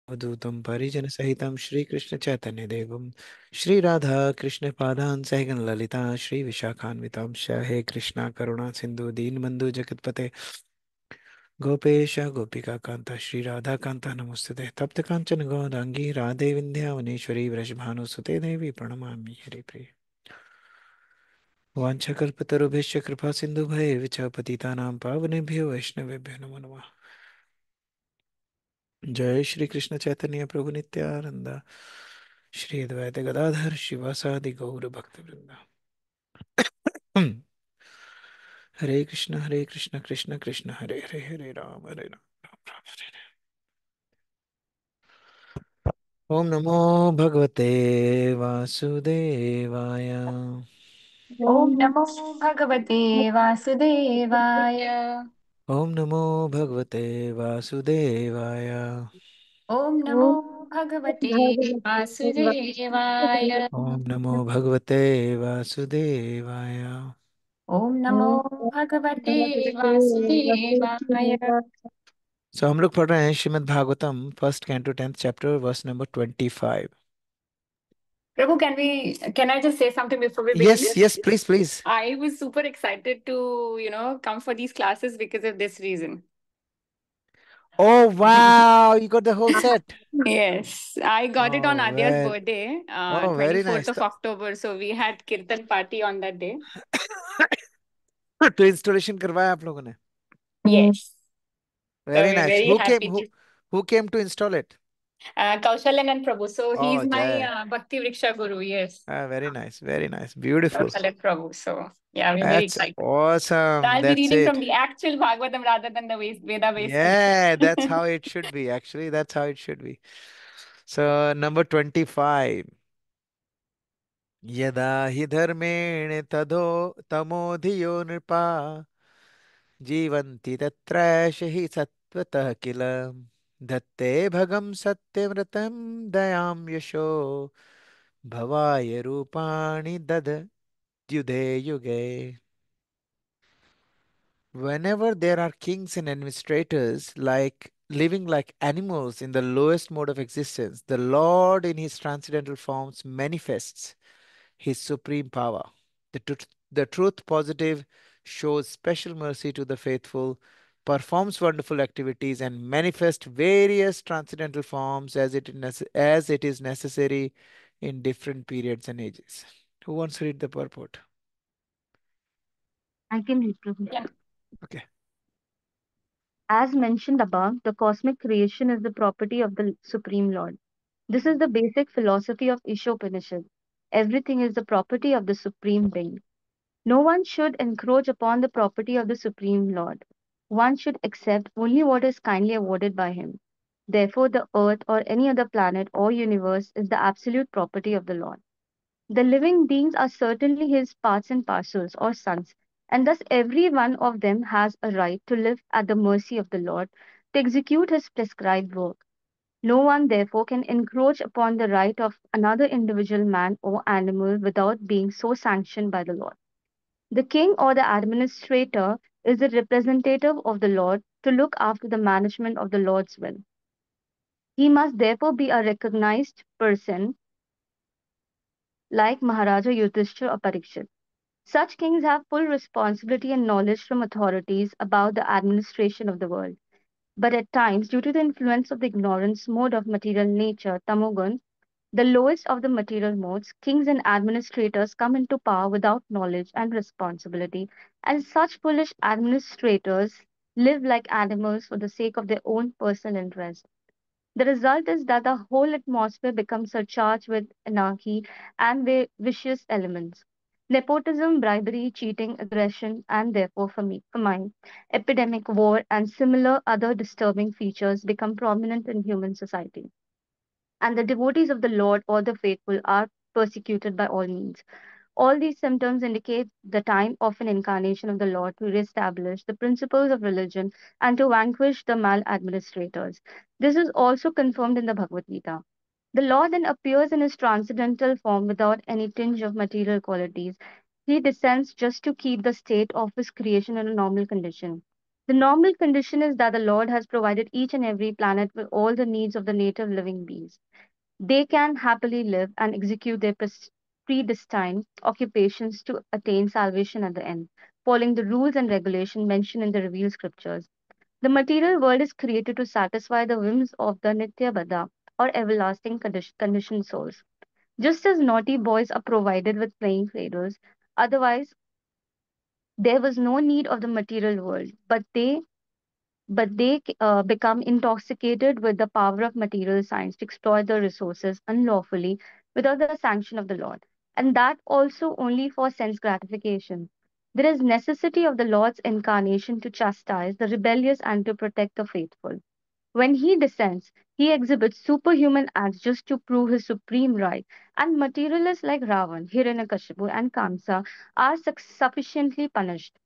अवधूतं परिजनसहितं श्रीकृष्णचैतन्यदेवं श्रीराधाकृष्णपादान् सहितं ललिता श्रीविशाखान्वितांश्च हे कृष्णा करुणा सिन्धु दीनबन्धु जगत्पते गोपेश गोपिकान्त श्रीराधाकान्त नमोस्तुते तप्तकाञ्चन गौराङ्गी राधे विन्ध्यावनेश्वरी वृषभानुसुते देवी प्रणमामि हरिप्रिये वाञ्छकल्पतरुभ्यश्च कृपा सिन्धुभये च पतितानां पावनेभ्यो वैष्णवेभ्यो नमो नमः। जय श्री कृष्ण चैतन्य प्रभु नित्यानंद श्री अद्वैत गदाधर शिवासादि गौर भक्त वृंदा। हरे कृष्ण कृष्ण कृष्ण हरे हरे हरे राम राम हरे हरे। ओम नमो भगवते वासुदेवाय। ॐ नमो भगवते वासुदेवाय। ओम नमो भगवते वासुदेवाय। ॐ नमो भगवते वासुदेवाय। ओम नमो भगवते वासुदेवाय। ॐ नमो भगवते वासुदेवाय। सो हम लोग पढ़ रहे हैं Shrimad Bhagavatam first canto 10th chapter verse number 25। Prabhu, can I just say something before we begin? Yes, yes, please, please. I was super excited to, come for these classes because of this reason. Oh, wow, you got the whole set. Yes, I got it on Oh, Adya's well, birthday, oh, very 24th nice. of October. So we had Kirtan party on that day. तो installation करवाया आप लोगों ने? Yes. So Very we're nice. very Who came? happy Who to. who came to install it? Kaushalan and Prabhu. So he's Oh, my Jai. Bhakti Vriksha Guru. Yes. Very nice, very nice, beautiful. Kaushalan Prabhu. So yeah, we're very That's excited. So awesome. I'll be That's reading it. from the actual Bhagavatam rather than the Veda based Yeah, that's edition. how it should be. Actually, that's how it should be. So number 25. यदा हि धर्मेण तदो तमोधियो नृपा जीवन्ति तत्रैष हि सत्त्वतः किल धत्ते भगं सत्यव्रतं दयां यशो भवाय रूपाणि ददद्युदे युगे। Whenever there are kings and administrators like living like animals in the lowest mode of existence, the Lord in his transcendental forms manifests his supreme power. The truth positive shows special mercy to the faithful, performs wonderful activities, and manifests various transcendental forms as it is necessary in different periods and ages. Who wants to read the purport? I can read, Prabhu. Yeah. Okay. As mentioned above, the cosmic creation is the property of the Supreme Lord. This is the basic philosophy of Ishopanishad. Everything is the property of the Supreme Being. No one should encroach upon the property of the Supreme Lord. One should accept only what is kindly awarded by him. Therefore, the earth or any other planet or universe is the absolute property of the Lord. The living beings are certainly his parts and parcels or sons, and thus every one of them has a right to live at the mercy of the Lord to execute his prescribed work. No one, therefore, can encroach upon the right of another individual man or animal without being so sanctioned by the Lord. The king or the administrator is the representative of the Lord to look after the management of the Lord's will. He must therefore be a recognized person like Maharaja Yudhishthir or Parikshit. Such kings have full responsibility and knowledge from authorities about the administration of the world. But at times, due to the influence of the ignorance mode of material nature, tamogun, the lowest of the material modes, kings and administrators come into power without knowledge and responsibility, and such foolish administrators live like animals for the sake of their own personal interest. The result is that the whole atmosphere becomes surcharged with anarchy and vicious elements. Nepotism, bribery, cheating, aggression, and therefore famine, epidemic, war, and similar other disturbing features become prominent in human society. And the devotees of the Lord or the faithful are persecuted by all means. All these symptoms indicate the time of an incarnation of the Lord to reestablish the principles of religion and to vanquish the maladministrators. This is also confirmed in the Bhagavad Gita. The Lord then appears in his transcendental form without any tinge of material qualities. He descends just to keep the state of his creation in a normal condition. The normal condition is that the Lord has provided each and every planet with all the needs of the native living beings. They can happily live and execute their predestined occupations to attain salvation at the end, following the rules and regulations mentioned in the revealed scriptures. The material world is created to satisfy the whims of the Nitya Bada, or everlasting conditioned souls. Just as naughty boys are provided with playing cradles, otherwise there was no need of the material world, but they become intoxicated with the power of material science to exploit the resources unlawfully without the sanction of the Lord. And that also only for sense gratification. There is necessity of the Lord's incarnation to chastise the rebellious and to protect the faithful. When he descends, he exhibits superhuman acts just to prove his supreme right, and materialists like Ravan, Hiranyakashipu, and Kamsa are sufficiently punished.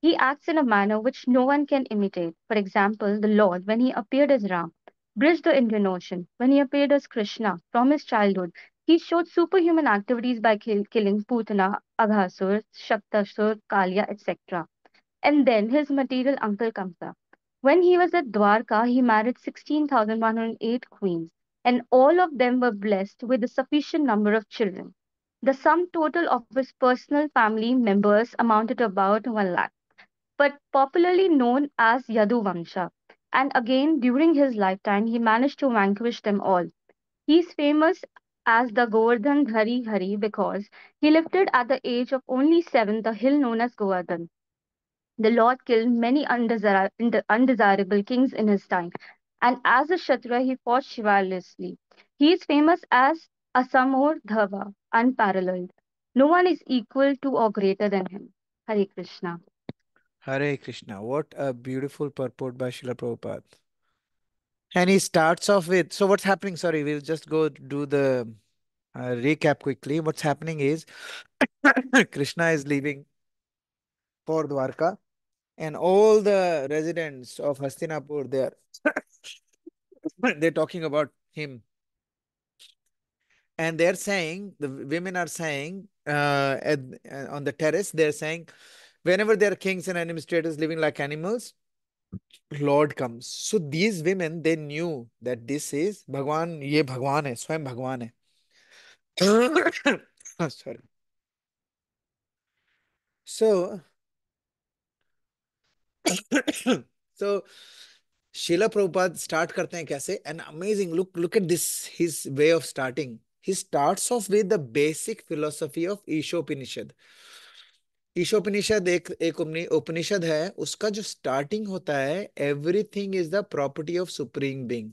He acts in a manner which no one can imitate. For example, the Lord, when he appeared as Ram, bridged the Indian Ocean. When he appeared as Krishna, from his childhood, he showed superhuman activities by killing Putana, Aghasur, Shaktasur, Kalia, etc. And then his material uncle Kamsa. When he was at Dwarka, he married 16,108 queens, and all of them were blessed with a sufficient number of children. The sum total of his personal family members amounted to about 1 lakh, but popularly known as Yadu Vamsha. And again, during his lifetime, he managed to vanquish them all. He is famous as the Govardhan Dhari Hari because he lifted at the age of only 7 the hill known as Govardhan. The Lord killed many undesirable kings in his time, and as a Kshatriya, he fought chivalrously. He is famous as Asamor Dhava, unparalleled. No one is equal to or greater than him. Hare Krishna. Hare Krishna. What a beautiful purport by Srila Prabhupada. And he starts off with, so what's happening? Sorry, we'll just go do the recap quickly. What's happening is Krishna is leaving for Dwarka, and all the residents of Hastinapur there, they're talking about him, and they're saying, the women are saying, on the terrace, they're saying, whenever there are kings and administrators living like animals, Lord comes. So these women, they knew that this is Bhagwan, ye Bhagwan hai, Swayam Bhagwan hai. Sorry. So, so Srila Prabhupada start करते हैं कैसे? And amazing, look at this, his way of starting. He starts off with the basic philosophy of Ishopanishad. Ishopanishad एक उपनिषद है, उसका जो starting होता है, everything is the property of supreme being.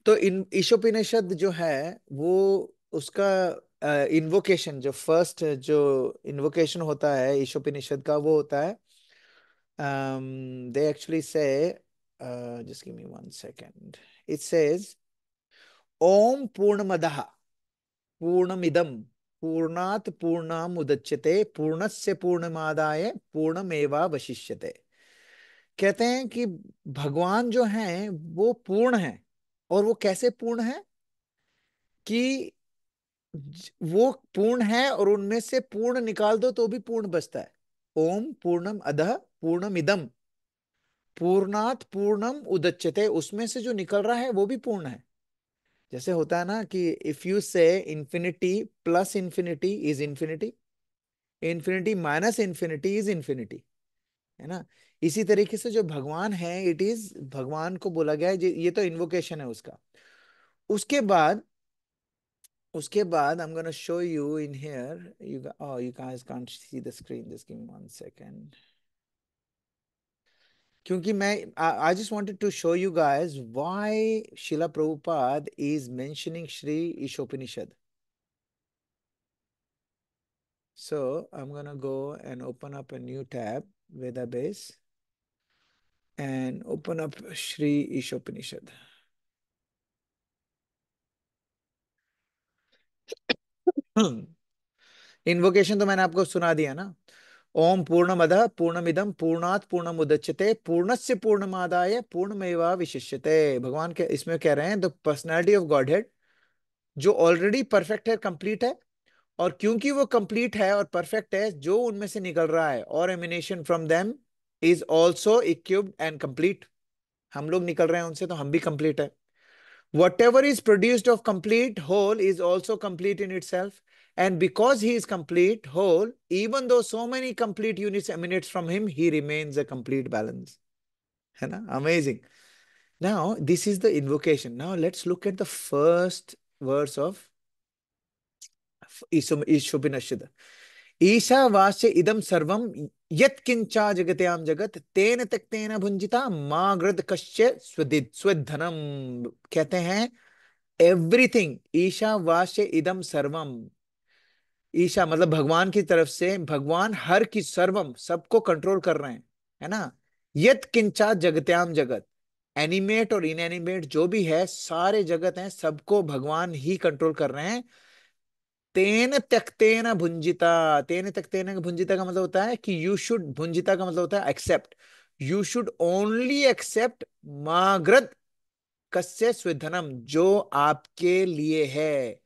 तो इन ईशोपनिषद जो है वो उसका इन्वोकेशन, जो फर्स्ट जो इन्वोकेशन होता है ईशोपनिषद का, वो होता है, they actually say, just give me one second, it says Om पूर्णमदः पूर्णमिदं पूर्णात् पूर्णमुदच्यते पूर्णस्य पूर्णमादाय पूर्णमेवावशिष्यते. कहते हैं कि भगवान जो हैं वो पूर्ण है. और वो कैसे पूर्ण है? कि वो पूर्ण है और उनमें से पूर्ण निकाल दो तो भी पूर्ण बचता है. ओम पूर्णम अधः पूर्णमिदम पूर्णात पूर्णम उदच्यते, उसमें से जो निकल रहा है वो भी पूर्ण है. जैसे होता है ना कि इफ यू से infinity plus infinity is infinity, infinity minus infinity is infinity, है ना. इसी तरीके से जो भगवान है, इट इज, भगवान को बोला गया है, ये तो इन्वोकेशन है उसका. उसके बाद I'm gonna show you in here. You guys can't see the screen. Just give me 1 second. क्योंकि मैं I just wanted to show you guys why Srila Prabhupada is mentioning Sri Ishopanishad. So I'm gonna go and open up a new tab, Veda Base, and open up Sri Ishopanishad. Invocation तो मैंने आपको सुना दिया ना. ओम पूर्णमदः पूर्णमिदं पूर्णात् पूर्णमुदच्यते पूर्णस्य पूर्णमादाय पूर्णमेवावशिष्यते. भगवान के इसमें कह रहे हैं द पर्सनैलिटी ऑफ गॉडहेड जो ऑलरेडी परफेक्ट है, कंप्लीट है, और क्योंकि वो कंप्लीट है और परफेक्ट है, जो उनमें से निकल रहा है और emanation from them is also equipped and complete. हम लोग निकल रहे हैं उनसे तो हम भी कंप्लीट है। Whatever is produced of complete whole is also complete in itself. And because he is complete whole, even though so many complete units emanates from him, he remains a complete balance. है ना? Amazing. Now, this is the invocation. Now, let's look at the first verse of Ishupinashad. Ishavasya इदम सर्वम यत्किंचा जगत्याम जगत तेन त्यक्तेन भुंजिता माग्रद कश्य स्वधनम। कहते हैं everything Ishavasya इदम सर्वम। ईशा मतलब भगवान की तरफ से, भगवान हर की सर्वम सबको कंट्रोल कर रहे हैं, है ना। यत किंचा जगत्याम जगत, एनिमेट और इनएनिमेट जो भी है सारे जगत हैं, सबको भगवान ही कंट्रोल कर रहे हैं। तेन त्यक्तेन भुंजिता, तेन त्यक्तेन भुंजिता का मतलब होता है कि यू शुड, भुंजिता का मतलब होता है accept, you should only accept माग्रद कस्य स्विधनम, जो आपके लिए है।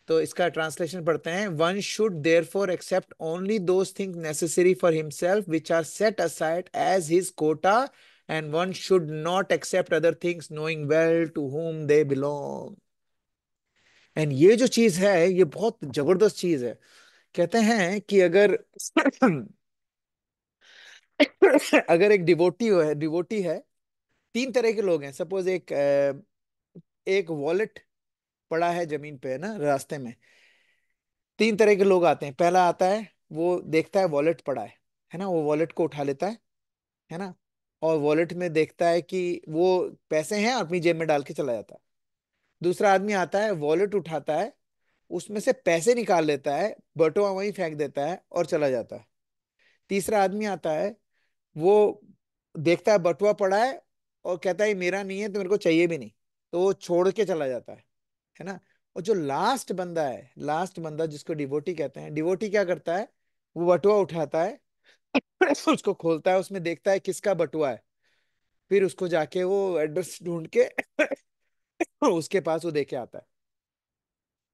तो इसका ट्रांसलेशन पढ़ते हैं, one should therefore accept only those things necessary for himself which are set aside as his quota, and one should not accept other things knowing well to whom they belong. And ये जो चीज है ये बहुत जबरदस्त चीज है। कहते हैं कि अगर अगर एक डिवोटी है, तीन तरह के लोग हैं। सपोज एक वॉलेट पड़ा है जमीन पे, है ना, रास्ते में। तीन तरह के लोग आते हैं। पहला आता है, वो देखता है वॉलेट पड़ा है ना, वो वॉलेट को उठा लेता है ना, और वॉलेट में देखता है कि वो पैसे हैं और अपनी जेब में डाल के चला जाता है। दूसरा आदमी आता है, वॉलेट उठाता है, उसमें से पैसे निकाल लेता है, बटुआ वहीं फेंक देता है और चला जाता है। तीसरा आदमी आता है, वो देखता है बटुआ पड़ा है और कहता है ये मेरा नहीं है तो मेरे को चाहिए भी नहीं, तो वो छोड़ के चला जाता है ना। और जो लास्ट बंदा है, लास्ट बंदा जिसको डिवोटी कहते हैं, डिवोटी क्या करता है, वो बटुआ उठाता है उसको खोलता है, उसमें देखता है किसका बटुआ है, फिर उसको जाके वो एड्रेस ढूंढ के उसके पास वो दे के आता है।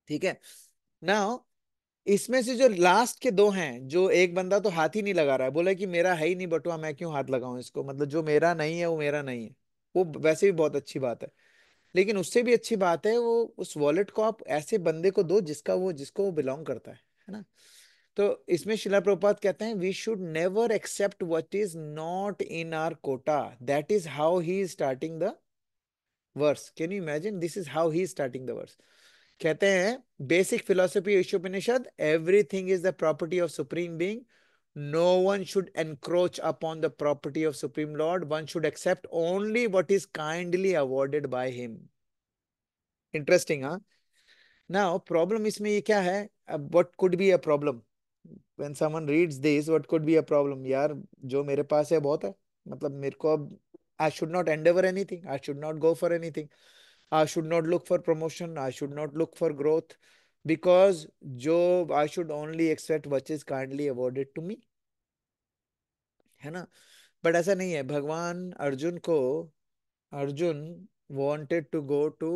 ठीक है ना। इसमें से जो लास्ट के दो हैं, जो एक बंदा तो हाथ ही नहीं लगा रहा है, बोला कि मेरा है ही नहीं बटुआ, मैं क्यों हाथ लगाऊं इसको, मतलब जो मेरा नहीं है वो मेरा नहीं है। वो वैसे भी बहुत अच्छी बात है, लेकिन उससे भी अच्छी बात है वो उस वॉलेट को आप ऐसे बंदे को दो जिसको वो बिलोंग करता है ना। तो इसमें शिला प्रभुपाद कहते हैं we should never accept what is not in our quota. That is how he is starting the verse. Can you imagine, this is how he is starting the verse. कहते हैं basic philosophy Ishopanishad, everything is the property of supreme being, no one should encroach upon the property of supreme lord, one should accept only what is kindly awarded by him। Interesting, हाँ। Now problem इसमें ये क्या है, अब what could be a problem when someone reads this, what could be a problem, यार जो मेरे पास है बहुत है, मतलब मेरे को अब I should not Endeavour anything, I should not go for anything, I should not look for promotion. I should not look for growth because Job, I should only accept what is kindly awarded to me, है ना। But ऐसा नहीं है। भगवान अर्जुन को, Arjun wanted to go to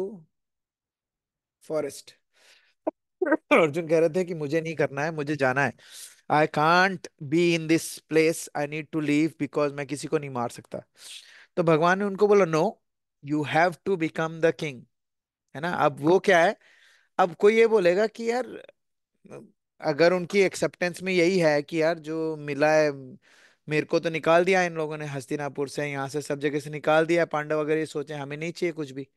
forest। Arjun कह रहे थे कि मुझे नहीं करना है, मुझे जाना है। I can't be in this place, I need to leave because मैं किसी को नहीं मार सकता। तो भगवान ने उनको बोला no, you have to become the king, है ना। अब वो क्या है, अब कोई ये बोलेगा कि यार अगर उनकी एक्सेप्टेंस में यही है कि यार जो मिला है, मेरे को तो निकाल दिया इन लोगों ने हस्तिनापुर से, यहाँ से सब जगह से निकाल दिया, पांडव वगैरह ये सोचे हमें नहीं चाहिए कुछ भी,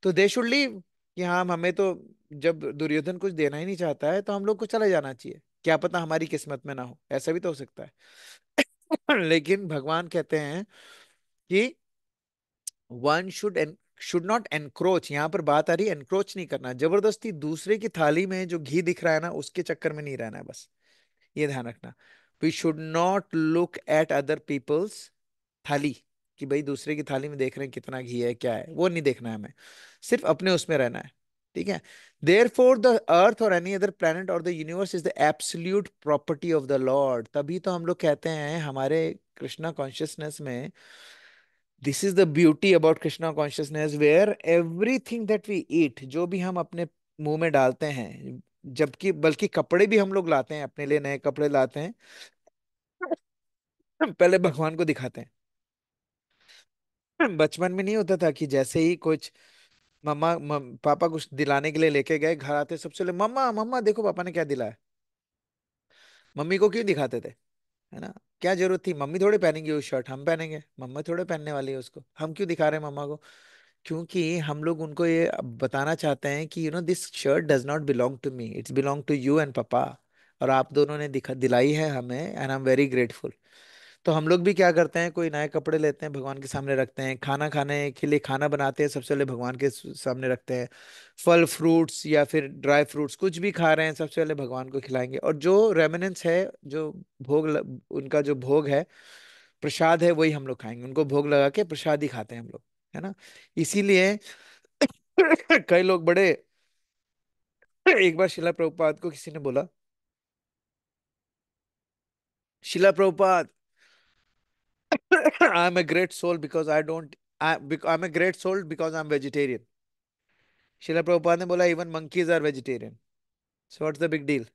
तो दे शुड लीव। कि हाँ हमें तो, जब दुर्योधन कुछ देना ही नहीं चाहता है तो हम लोग को चले जाना चाहिए, क्या पता हमारी किस्मत में ना हो, ऐसा भी तो हो सकता है। लेकिन भगवान कहते हैं कि वन शुड नॉट एनक्रोच। यहाँ पर बात आ रही है एनक्रोच नहीं करना, जबरदस्ती दूसरे की थाली में जो घी दिख रहा है ना उसके चक्कर में नहीं रहना है, बस ये ध्यान रखना। We should not look at other people's thali, कि भाई दूसरे की थाली में देख रहे हैं कितना घी है क्या है, वो नहीं देखना है हमें, सिर्फ अपने उसमें रहना है। ठीक है। देयर फोर द अर्थ और एनी अदर प्लेनेट और the universe is the absolute property of the lord. तभी तो हम लोग कहते हैं हमारे कृष्णा कॉन्शियसनेस में, this is the beauty about Krishna consciousness where everything that we eat, जो भी हम अपने मुंह में डालते हैं, जबकि बल्कि कपड़े भी हम लोग लाते हैं, अपने लिए नए कपड़े लाते हैं, पहले भगवान को दिखाते हैं। बचपन में नहीं होता था कि जैसे ही कुछ पापा कुछ दिलाने के लिए लेके गए, घर आते सबसे पहले मम्मा मम्मा देखो पापा ने क्या दिलाया। मम्मी को क्यों दिखाते थे, है ना? क्या जरूरत थी, मम्मी थोड़े पहनेंगी वो शर्ट, हम पहनेंगे, मम्मा थोड़े पहनने वाली है उसको, हम क्यों दिखा रहे हैं मम्मा को? क्योंकि हम लोग उनको ये बताना चाहते हैं कि this shirt does not belong to me, it's belong to you and papa, और आप दोनों ने दिखा दिलाई है हमें, and I am very grateful. तो हम लोग भी क्या करते हैं, कोई नए कपड़े लेते हैं, भगवान के सामने रखते हैं, खाना खाने के लिए खाना बनाते हैं, सबसे पहले भगवान के सामने रखते हैं। फल फ्रूट्स या फिर ड्राई फ्रूट्स कुछ भी खा रहे हैं, सबसे पहले भगवान को खिलाएंगे, और जो रेमिनेंस है, जो उनका जो भोग है, प्रसाद है, वही हम लोग खाएंगे, उनको भोग लगा के प्रसाद ही खाते हैं हम लोग, है ना? इसीलिए कई लोग बड़े एक बार शिला प्रभुपाद को किसी ने बोला, Shrila Prabhupada, I am a great soul because I don't, I am a great soul because I am vegetarian. Shrila Prabhupada ने बोला even monkeys are vegetarian, so what's the big deal?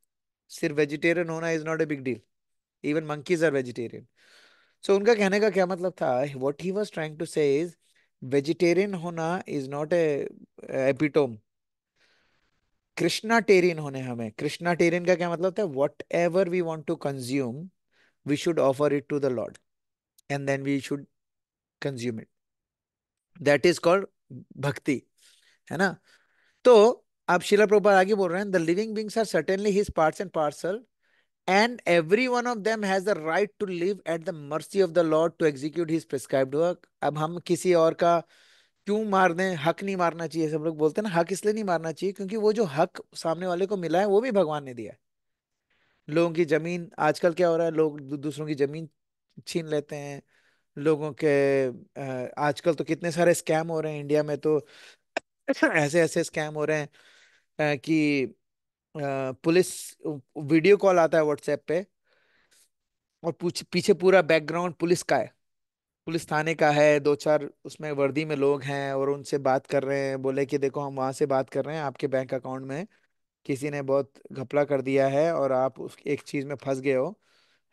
सिर्फ वेजिटेरियन होना is not a big deal, even monkeys are vegetarian. So उनका कहने का क्या मतलब था, what he was trying to say is, vegetarian होना is not a epitome, Krishnatarian होने हमें। कृष्णाटेरियन का क्या मतलब था, whatever we want to consume we should offer it to the lord and then we should consume it, that is called bhakti, है ना? तो अब शिला प्रभुपाद आगे बोल रहे हैं, the living beings are certainly his parts and parcel, and every one of them has the right to live at the mercy of the Lord to execute his prescribed work। अब हम किसी और का क्यों मार दें, हक नहीं मारना चाहिए, सब लोग बोलते हैं ना, हक इसलिए नहीं मारना चाहिए क्योंकि वो जो हक सामने वाले को मिला है वो भी भगवान ने दिया है। लोगों की जमीन, आजकल क्या हो रहा है, लोग दूसरों की जमीन छीन लेते हैं, लोगों के आजकल तो कितने सारे स्कैम हो रहे हैं इंडिया में, तो ऐसे ऐसे स्कैम हो रहे हैं कि पुलिस, वीडियो कॉल आता है व्हाट्सएप पे, और पीछे पूरा बैकग्राउंड पुलिस का है, पुलिस थाने का है, दो चार उसमें वर्दी में लोग हैं और उनसे बात कर रहे हैं, बोले कि देखो हम वहां से बात कर रहे हैं, आपके बैंक अकाउंट में किसी ने बहुत घपला कर दिया है और आप उस एक चीज में फंस गए हो,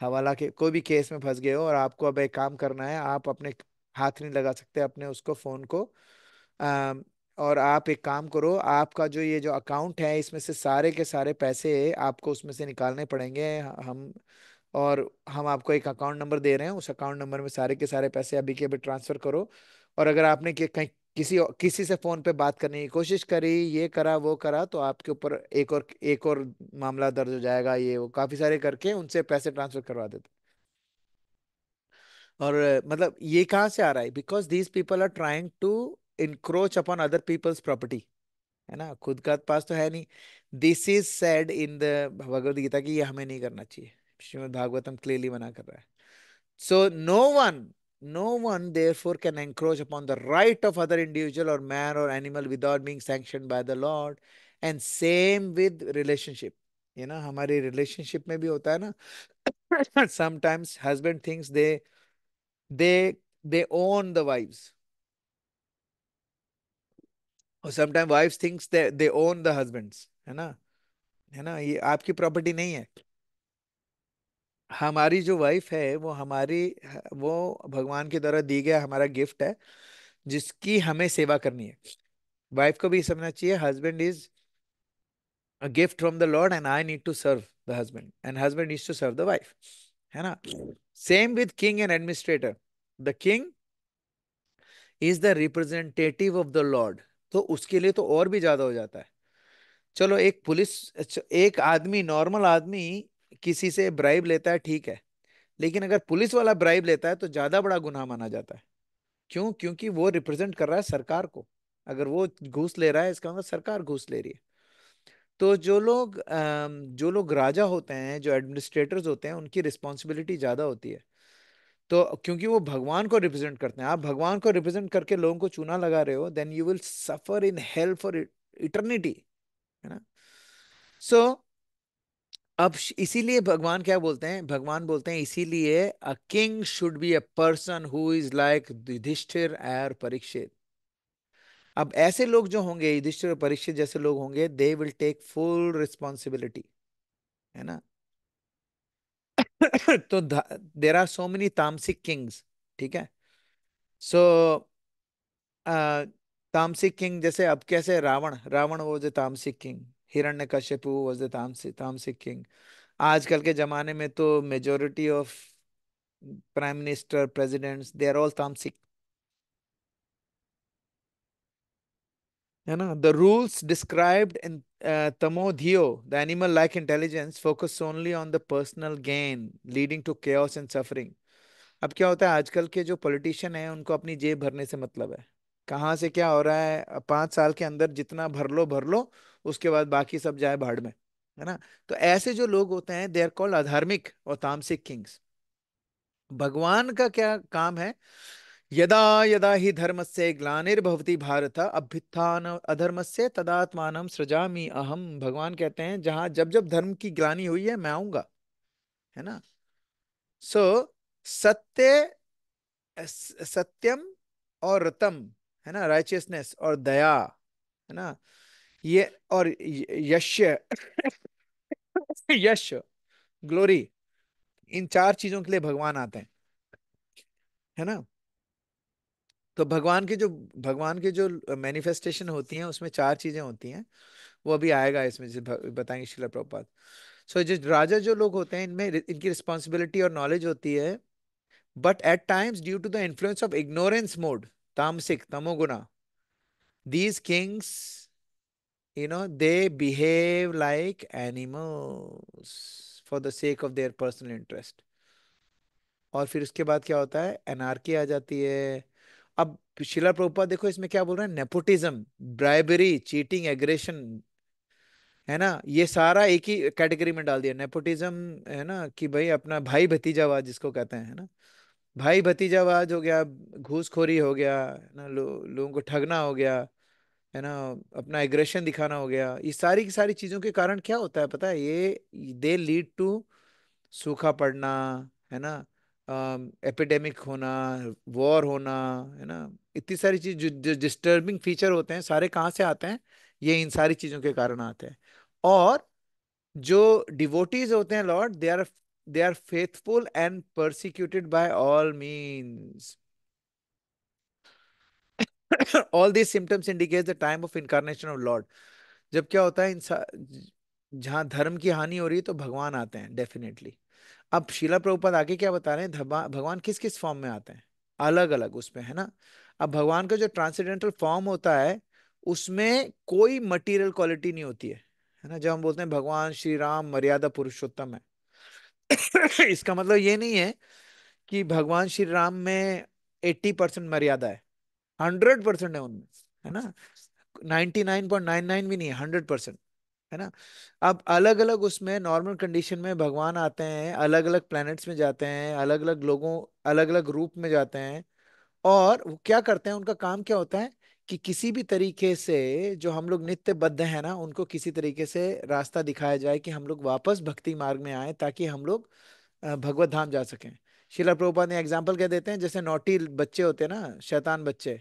हवाला के कोई भी केस में फंस गए हो, और आपको अब एक काम करना है, आप अपने हाथ नहीं लगा सकते अपने उसको फोन को, अम, और आप एक काम करो, आपका जो ये जो अकाउंट है इसमें से सारे के सारे पैसे आपको उसमें से निकालने पड़ेंगे, हम और हम आपको एक अकाउंट नंबर दे रहे हैं, उस अकाउंट नंबर में सारे के सारे पैसे अभी के अभी ट्रांसफर करो, और अगर आपने कहीं किसी से फोन पे बात करने की कोशिश करी, ये करा वो करा, तो आपके ऊपर एक और मामला दर्ज हो जाएगा, ये वो काफी सारे करके उनसे पैसे ट्रांसफर करवा देते। और मतलब ये कहाँ से आ रहा है, because these people are trying to encroach upon other people's property, है ना? खुद का पास तो है नहीं। This is said in the Bhagavad Gita की ये हमें नहीं करना चाहिए, श्रीमद् भागवतम क्लियरली मना कर रहा है। सो no one therefore can encroach upon the right of other individual or man or animal without being sanctioned by the Lord, and same with relationship, ये ना हमारी रिलेशनशिप में भी होता है ना। sometimes husband thinks they they own the wives, और sometimes wives thinks they own the husbands, है ना, ये आपकी प्रॉपर्टी नहीं है। हमारी जो वाइफ है वो वो भगवान के द्वारा दी गया हमारा गिफ्ट है, जिसकी हमें सेवा करनी है। वाइफ को भी समझना चाहिए, husband is a gift from the lord and I need to serve the husband and husband needs to serve the wife, है ना? Same with king and administrator, the king is the representative of the lord, तो उसके लिए तो और भी ज्यादा हो जाता है। चलो एक एक आदमी, नॉर्मल आदमी किसी से ब्राइब लेता है, ठीक है, लेकिन अगर पुलिस वाला ब्राइब लेता है तो ज्यादा बड़ा गुनाह माना जाता है। क्यों? क्योंकि वो रिप्रेजेंट कर रहा है सरकार को, अगर वो घूस ले रहा है इसका मतलब सरकार घूस ले रही है। तो जो लोग राजा होते हैं, जो एडमिनिस्ट्रेटर्स होते हैं, उनकी रिस्पॉन्सिबिलिटी ज्यादा होती है। तो क्योंकि वो भगवान को रिप्रेजेंट करते हैं, आप भगवान को रिप्रेजेंट करके लोगों को चूना लगा रहे हो, then you will suffer in hell for eternity, है ना? सो अब इसीलिए भगवान क्या बोलते हैं, भगवान बोलते हैं इसीलिए a king should be a person who is like Yudhishthira और परीक्षित। अब ऐसे लोग जो होंगे, युधिष्ठिर और परीक्षित जैसे लोग होंगे, they will take full responsibility, है ना? तो there are so many tamasic kings, ठीक है। सो तामसिक किंग, जैसे अब कैसे रावण, रावण वो जो तामसिक किंग, हिरण्यकश्यपु वाज द तामसिक तामसिक किंग। आजकल के जमाने में तो majority of prime minister, presidents, they are all तामसिक, है ना। द रूल्स डिस्क्राइब्ड इन तमोधियो, the animal like intelligence, focus only on the personal gain leading to chaos and suffering. अब क्या होता है, आजकल के जो पॉलिटिशियन हैं उनको अपनी जेब भरने से मतलब है। कहाँ से क्या हो रहा है, 5 साल के अंदर जितना भर लो, उसके बाद बाकी सब जाए भाड़ में, है ना। तो ऐसे जो लोग होते हैं, दे आर कॉल्ड अधार्मिक और तामसिक किंग्स। भगवान का क्या काम है? यदा यदा ही धर्मस्य ग्लानिर्भवति भारत अभ्युत्थान अधर्मस्य तदात्मानं सृजामि अहम। भगवान कहते हैं जहां जब जब धर्म की ग्लानि हुई है, मैं आऊंगा, है ना। सो सत्य, सत्यम और रतम, है ना, राइचियसनेस और दया, है ना, ये और यश, यश, ग्लोरी, इन 4 चीजों के लिए भगवान आते हैं, है ना। तो भगवान के जो मैनिफेस्टेशन होती हैं उसमें 4 चीजें होती हैं। वो अभी आएगा इसमें, जैसे बताएंगे शिला प्रभुपाद। सो जो राजा जो लोग होते हैं, इनमें इनकी रिस्पॉन्सिबिलिटी और नॉलेज होती है, but at times due to the influence of ignorance mode, tamasic tamoguna, these kings, they behave like animals for the sake of their personal interest। और फिर उसके बाद क्या होता है, एनार्की आ जाती है। अब शिला प्रभुपाद देखो इसमें क्या बोल रहे हैं, नेपोटिज्म, ब्राइबरी, चीटिंग, एग्रेशन, है ना, ये सारा एक ही कैटेगरी में डाल दिया, नेपोटिज्म, है ना, कि भाई अपना भाई भतीजावाद जिसको कहते हैं, है ना, भाई भतीजावाद हो गया, घूसखोरी हो गया, है ना, लोगों को ठगना हो गया, है ना, अपना एग्रेशन दिखाना हो गया। ये सारी की सारी चीजों के कारण क्या होता है पता है, ये दे लीड टू सूखा पड़ना, है ना, एपिडेमिक होना, वॉर होना, है ना। इतनी सारी चीज जो डिस्टर्बिंग फीचर होते हैं, सारे कहाँ से आते हैं? ये इन सारी चीजों के कारण आते हैं। और जो डिवोटीज होते हैं lord, they are faithful and persecuted by all means. All these symptoms indicate the time of incarnation of Lord। जब क्या होता है, जहां धर्म की हानि हो रही है तो भगवान आते हैं डेफिनेटली। अब शीला प्रभुपाद आगे क्या बता रहे हैं, भगवान किस किस फॉर्म में आते हैं, अलग अलग उसमें, है ना। अब भगवान का जो ट्रांसेंडेंटल फॉर्म होता है, उसमें कोई मटेरियल क्वालिटी नहीं होती है ना। जब हम बोलते हैं भगवान श्री राम मर्यादा पुरुषोत्तम है, इसका मतलब ये नहीं है कि भगवान श्री राम में 80% मर्यादा है, 100% है उनमें, है ना। 99.99 भी नहीं है, 100%, है ना। अब अलग अलग उसमें नॉर्मल कंडीशन में भगवान आते हैं, अलग अलग प्लैनेट्स में जाते हैं, अलग अलग लोगों, अलग अलग रूप में जाते हैं। और वो क्या करते हैं, उनका काम क्या होता है कि किसी भी तरीके से जो हम लोग नित्य बद्ध हैं ना, उनको किसी तरीके से रास्ता दिखाया जाए कि हम लोग वापस भक्ति मार्ग में आए, ताकि हम लोग भगवत धाम जा सकें। शिला प्रभुपाद ने एग्जाम्पल क्या देते हैं, जैसे नौटी बच्चे होते हैं ना, शैतान बच्चे,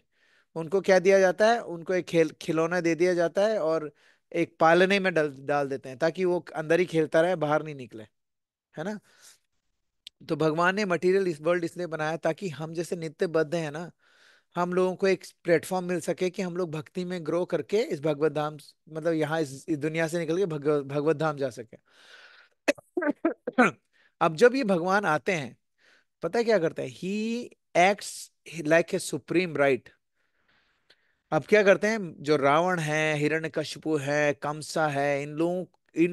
उनको क्या दिया जाता है, उनको एक खिलौना दे दिया जाता है और एक पालने में डाल डाल देते हैं, ताकि वो अंदर ही खेलता रहे, बाहर नहीं निकले, है ना। तो भगवान ने मटेरियल इस वर्ल्ड इसलिए बनाया ताकि हम जैसे नित्य बद्ध हैं ना, हम लोगों को एक प्लेटफॉर्म मिल सके कि हम लोग भक्ति में ग्रो करके इस भगवत धाम, मतलब यहाँ इस दुनिया से निकल के भगवत धाम जा सके। अब जब ये भगवान आते हैं, पता है क्या करते हैं, he acts like a supreme right. अब क्या करते हैं, जो रावण है, हिरण्यकशिपु है, कंसा है, इन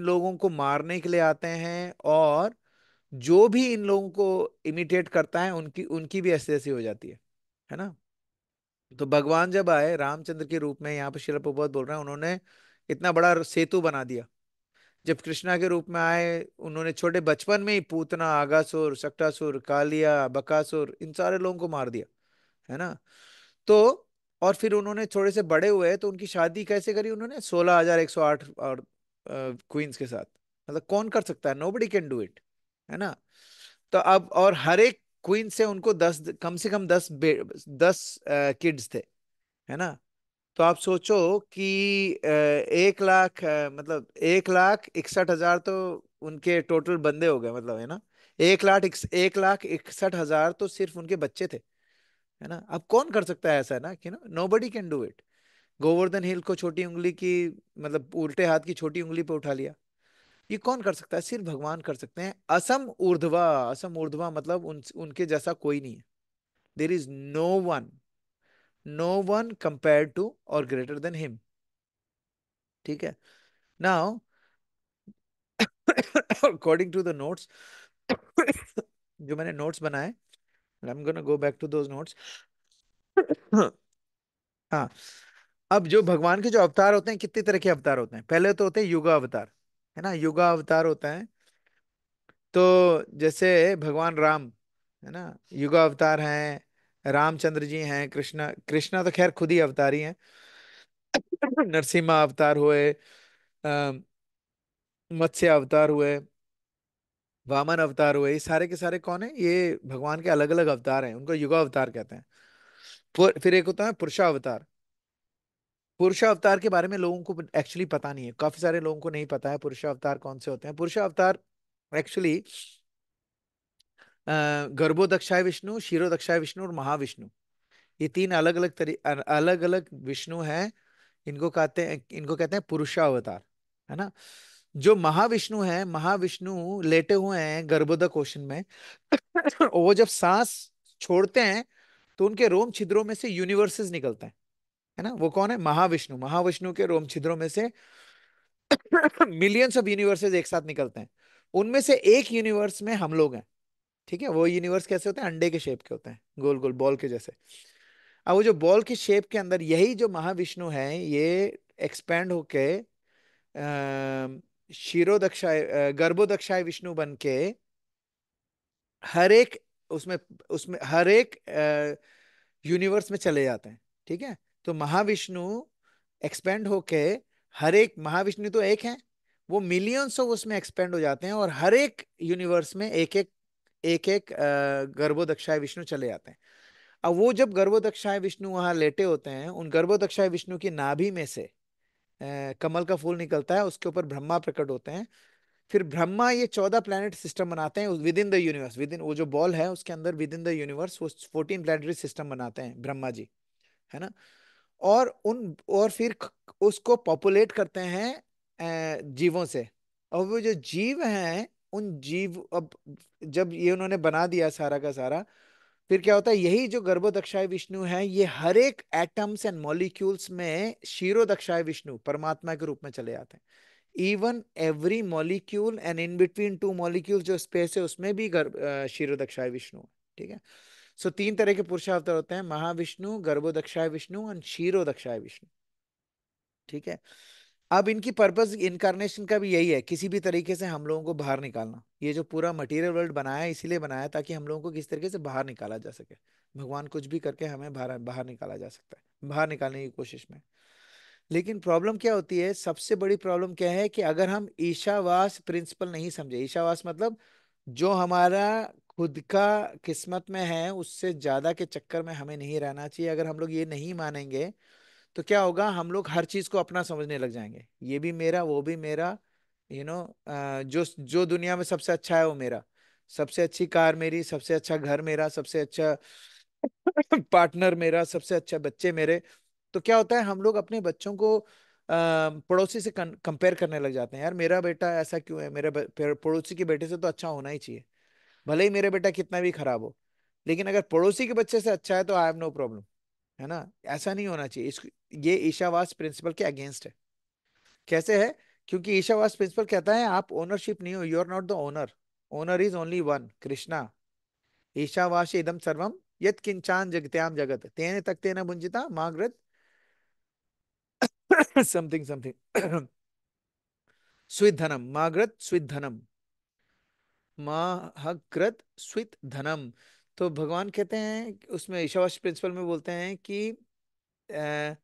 लोगों को मारने के लिए आते हैं, और जो भी इन लोगों को इमिटेट करता है, उनकी उनकी भी ऐसी ऐसी हो जाती है ना। तो भगवान जब आए रामचंद्र के रूप में, यहाँ पे शिला प्रभुपाद बोल रहे हैं, उन्होंने इतना बड़ा सेतु बना दिया। जब कृष्णा के रूप में आए, उन्होंने छोटे बचपन में ही पूतना, आगासुर, शक्टासुर, कालिया, बकासुर, इन सारे लोगों को मार दिया, है ना। तो और फिर उन्होंने थोड़े से बड़े हुए तो उनकी शादी कैसे करी उन्होंने, 16,108 और क्वींस के साथ। मतलब कौन कर सकता है, नोबडी कैन डू इट, है ना। तो अब और हर एक क्वीन से उनको 10, कम से कम 10 किड्स थे, है ना। तो आप सोचो कि 1 लाख, मतलब 1,61,000 तो उनके टोटल बंदे हो गए, मतलब, है ना। 1,61,000 तो सिर्फ उनके बच्चे थे, है ना। अब कौन कर सकता है ऐसा, है ना, कि ना nobody can do it. Govardhan hill को छोटी उंगली की, मतलब उल्टे हाथ की छोटी उंगली पे उठा लिया। ये कौन कर सकता है? सिर्फ भगवान कर सकते हैं। असम ऊर्ध्वा, असम ऊर्ध्वा मतलब उनके जैसा कोई नहीं है। There is no one, no one compare to और ग्रेटर देन हिम। ठीक है। Now according to the notes जो मैंने नोट्स बनाए, I am gonna go back to those notes. हाँ, अब जो भगवान के जो अवतार होते हैं, कितने तरह के अवतार होते हैं? पहले तो होते हैं युगा अवतार, है ना, युगा अवतार होता है। तो जैसे भगवान राम, है ना, युगा अवतार हैं। रामचंद्र जी हैं, कृष्णा, कृष्णा तो खैर खुद ही अवतारी हैं। नरसिम्हा अवतार हुए, मत्स्य अवतार हुए, वामन अवतार हुए। ये सारे के सारे कौन है? ये भगवान के अलग अलग अवतार हैं, उनको युगा अवतार कहते हैं। फिर एक होता है पुरुषा अवतार। पुरुषा अवतार के बारे में लोगों को एक्चुअली पता नहीं है, काफी सारे लोगों को नहीं पता है पुरुषा अवतार कौन से होते हैं। पुरुषा अवतार एक्चुअली गर्भोदक्षाय विष्णु, क्षीरोदक्षाय विष्णु और महाविष्णु, ये तीन अलग अलग अलग अलग विष्णु हैं। इनको कहते हैं पुरुषा अवतार, है ना। जो महाविष्णु है, महाविष्णु लेटे हुए हैं गर्भोदक ओशन में। वो जब सांस छोड़ते हैं तो उनके रोम छिद्रों में से यूनिवर्सेस निकलते हैं, है ना। वो कौन है? महाविष्णु। महाविष्णु के रोम छिद्रों में से मिलियंस ऑफ यूनिवर्सेस एक साथ निकलते हैं। उनमें से एक यूनिवर्स में हम लोग हैं। ठीक है। वो यूनिवर्स कैसे होते हैं? अंडे के शेप के होते हैं, गोल गोल बॉल के जैसे। अब वो जो बॉल की शेप के अंदर यही जो महाविष्णु है, ये एक्सपैंड होके क्षीरोदक्षाय गर्भोदक्षाय विष्णु बन के हर एक उसमें उसमें हर एक यूनिवर्स में चले जाते हैं। ठीक है। तो महाविष्णु एक्सपेंड होके हर एक, महाविष्णु तो एक है, वो मिलियंस ऑफ उसमें एक्सपेंड हो जाते हैं और हर एक यूनिवर्स में एक एक गर्भोदक्षाय विष्णु चले जाते हैं। अब वो जब गर्भोदक्षाय विष्णु वहां लेटे होते हैं, उन गर्भोदक्षाय विष्णु की नाभि में से कमल का फूल निकलता है, उसके ऊपर ब्रह्मा प्रकट होते हैं। फिर ब्रह्मा ये 14 प्लैनेट सिस्टम बनाते हैं with in the universe, with in वो जो बॉल है उसके अंदर, विद इन द यूनिवर्स वो 14 प्लैनेटरी सिस्टम बनाते हैं ब्रह्मा जी, है ना। और फिर उसको पॉपुलेट करते हैं जीवों से। और वो जो जीव हैं, उन जीव, अब जब ये उन्होंने बना दिया सारा का सारा, फिर क्या होता है? यही जो गर्भोदक्षाय विष्णु है, ये हर एक एटम्स एंड मॉलिक्यूल्स में क्षीरोदक्षाय विष्णु परमात्मा के रूप में चले जाते हैं। Even every molecule and in between two molecule जो स्पेस है, उसमें भी क्षीरोदक्षाय विष्णु है। ठीक है। सो तीन तरह के पुरुषावतार होते हैं, महाविष्णु, गर्भोदक्षाय विष्णु और क्षीरोदक्षाय विष्णु। ठीक है। अब इनकी पर्पस इनकारनेशन का भी यही है, किसी भी तरीके से हम लोगों को बाहर निकालना। ये जो पूरा मटेरियल वर्ल्ड बनाया है, इसीलिए बनाया ताकि हम लोगों को किस तरीके से बाहर निकाला जा सके। भगवान कुछ भी करके हमें बाहर बाहर निकाला जा सकता है, बाहर निकालने की कोशिश में। लेकिन प्रॉब्लम क्या होती है? सबसे बड़ी प्रॉब्लम क्या है कि अगर हम ईशावास प्रिंसिपल नहीं समझे, ईशावास मतलब जो हमारा खुद का किस्मत में है उससे ज्यादा के चक्कर में हमें नहीं रहना चाहिए। अगर हम लोग ये नहीं मानेंगे तो क्या होगा? हम लोग हर चीज को अपना समझने लग जाएंगे, ये भी मेरा, वो भी मेरा, यू नो जो जो दुनिया में सबसे अच्छा है वो मेरा, सबसे अच्छी कार मेरी, सबसे अच्छा घर मेरा, सबसे अच्छा पार्टनर मेरा, सबसे अच्छा बच्चे मेरे। तो क्या होता है? हम लोग अपने बच्चों को पड़ोसी से कंपेयर करने लग जाते हैं। यार मेरा बेटा ऐसा क्यों है, मेरे पड़ोसी के बेटे से तो अच्छा होना ही चाहिए, भले ही मेरा बेटा कितना भी खराब हो। लेकिन अगर पड़ोसी के बच्चे से अच्छा है तो आई हैव नो प्रॉब्लम, है ना। ऐसा नहीं होना चाहिए। ये ईशावास प्रिंसिपल के अगेंस्ट है। कैसे है? क्योंकि ईशावास प्रिंसिपल कहता है आप ओनरशिप नहीं हो, you are not the owner, owner is only one, Krishna. ईशावास इदम सर्वम यत किंचान जगत्याम जगत तेन तक तेन भुंजिता माग्रत समथिंग समथिंग स्वित धनम, माग्रत स्वित धनम, माहकृत स्वित धनम। तो भगवान कहते हैं उसमें, ईशावास प्रिंसिपल में बोलते हैं कि अ,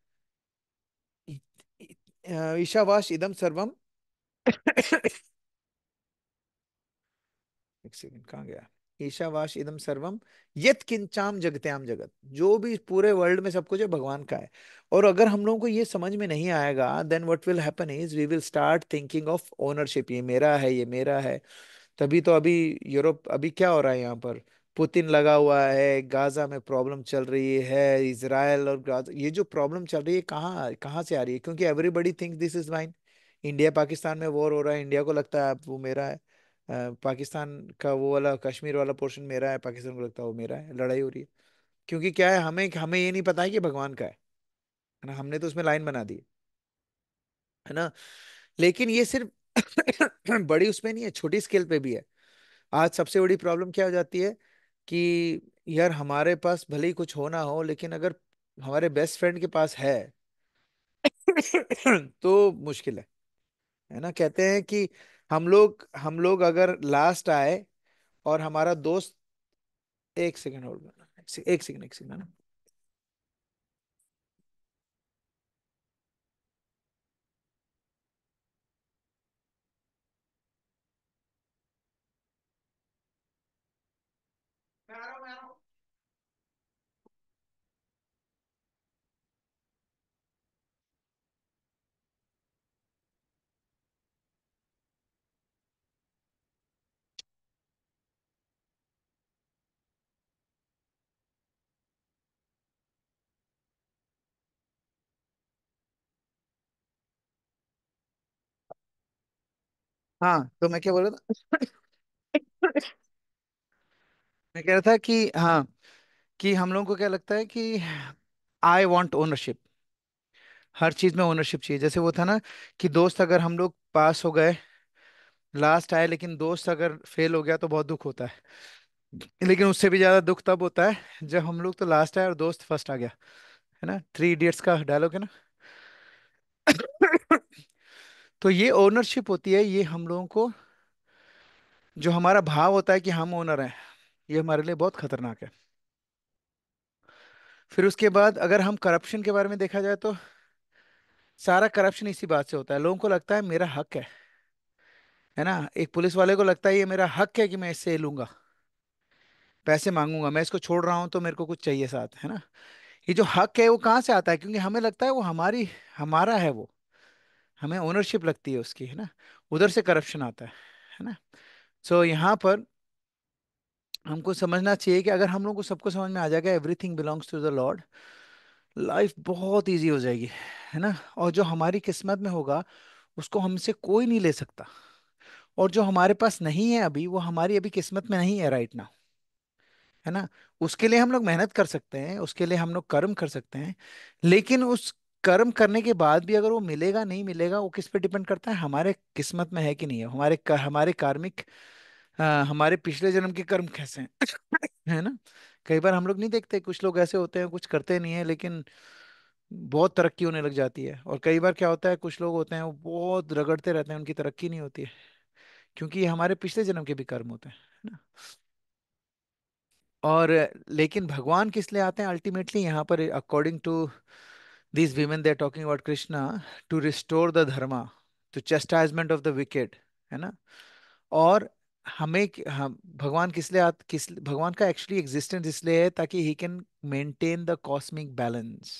ईशावास इदम सर्वम एक सेकंड, कहाँ गया? ईशावास इदम सर्वम यत किंचाम जगत्याम जगत, जो भी पूरे वर्ल्ड में सब कुछ है भगवान का है। और अगर हम लोगों को ये समझ में नहीं आएगा, then what will happen is we will start thinking of ownership, ये मेरा है, ये मेरा है। तभी तो अभी यूरोप, अभी क्या हो रहा है यहाँ पर, पुतिन लगा हुआ है, गाजा में प्रॉब्लम चल रही है, इजराइल और गाजा, ये जो प्रॉब्लम चल रही है कहाँ कहाँ से आ रही है? क्योंकि everybody thinks this is mine. India Pakistan में वॉर हो रहा है, इंडिया को लगता है अब वो मेरा है। पाकिस्तान का वो वाला कश्मीर वाला पोर्शन मेरा है, पाकिस्तान को लगता है वो मेरा है, लड़ाई हो रही है। क्योंकि क्या है, हमें हमें ये नहीं पता है कि भगवान का है ना, हमने तो उसमें लाइन बना दी है ना। लेकिन ये सिर्फ बड़ी उसमें नहीं है, छोटी स्केल पे भी है। आज सबसे बड़ी प्रॉब्लम क्या हो जाती है कि यार हमारे पास भले ही कुछ हो ना हो, लेकिन अगर हमारे बेस्ट फ्रेंड के पास है तो मुश्किल है ना। कहते हैं कि हम लोग अगर लास्ट आए और हमारा दोस्त, एक सेकंड होल्ड करना, एक सेकंड है ना। मैं आ रहा हूँ। हाँ, तो मैं क्या बोल रहा था? मैं कह रहा था कि हाँ, कि हम लोगों को क्या लगता है कि आई वॉन्ट ओनरशिप, हर चीज में ओनरशिप चाहिए। जैसे वो था ना कि दोस्त अगर हम लोग पास हो गए, लास्ट आए, लेकिन दोस्त अगर फेल हो गया तो बहुत दुख होता है। लेकिन उससे भी ज्यादा दुख तब होता है जब हम लोग तो लास्ट आए और दोस्त फर्स्ट आ गया, है ना, थ्री इडियट्स का डायलॉग है ना। तो ये ओनरशिप होती है, ये हम लोगों को, जो हमारा भाव होता है कि हम ओनर हैं, ये हमारे लिए बहुत खतरनाक है। फिर उसके बाद अगर हम करप्शन के बारे में देखा जाए तो सारा करप्शन इसी बात से होता है, लोगों को लगता है मेरा हक है ना। एक पुलिस वाले को लगता है ये मेरा हक है कि मैं इससे ये लूंगा, पैसे मांगूंगा, मैं इसको छोड़ रहा हूं तो मेरे को कुछ चाहिए साथ, है ना। ये जो हक है वो कहाँ से आता है? क्योंकि हमें लगता है वो हमारा है वो, हमें ओनरशिप लगती है उसकी, है ना। उधर से करप्शन आता है ना। सो यहाँ पर हमको समझना चाहिए कि अगर हम लोग को सबको समझ में आ जाएगा everything belongs to the lord, life बहुत इजी हो जाएगी, है ना। और जो हमारी किस्मत में होगा उसको हमसे कोई नहीं ले सकता। और जो हमारे पास नहीं है अभी, वो हमारी अभी किस्मत में नहीं है राइट नाउ, है ना। उसके लिए हम लोग मेहनत कर सकते हैं, उसके लिए हम लोग कर्म कर सकते हैं, लेकिन उस कर्म करने के बाद भी अगर वो मिलेगा नहीं मिलेगा, वो किस पे डिपेंड करता है? हमारे किस्मत में है कि नहीं है, हमारे कार्मिक, हमारे पिछले जन्म के कर्म कैसे हैं, है ना। कई बार हम लोग नहीं देखते, कुछ लोग ऐसे होते हैं कुछ करते नहीं है लेकिन बहुत तरक्की होने लग जाती है। और कई बार क्या होता है, कुछ लोग होते हैं वो बहुत रगड़ते रहते हैं, उनकी तरक्की नहीं होती है, क्योंकि ये हमारे पिछले जन्म के भी कर्म होते हैं, है ना। और लेकिन भगवान किस लिए आते हैं अल्टीमेटली यहाँ पर, according to these women they are talking about Krishna, to restore the dharma, to chastisement of the wicked, है ना। और हम भगवान भगवान का एक्चुअली एग्जिस्टेंस इसलिए है ताकि he can maintain the cosmic balance,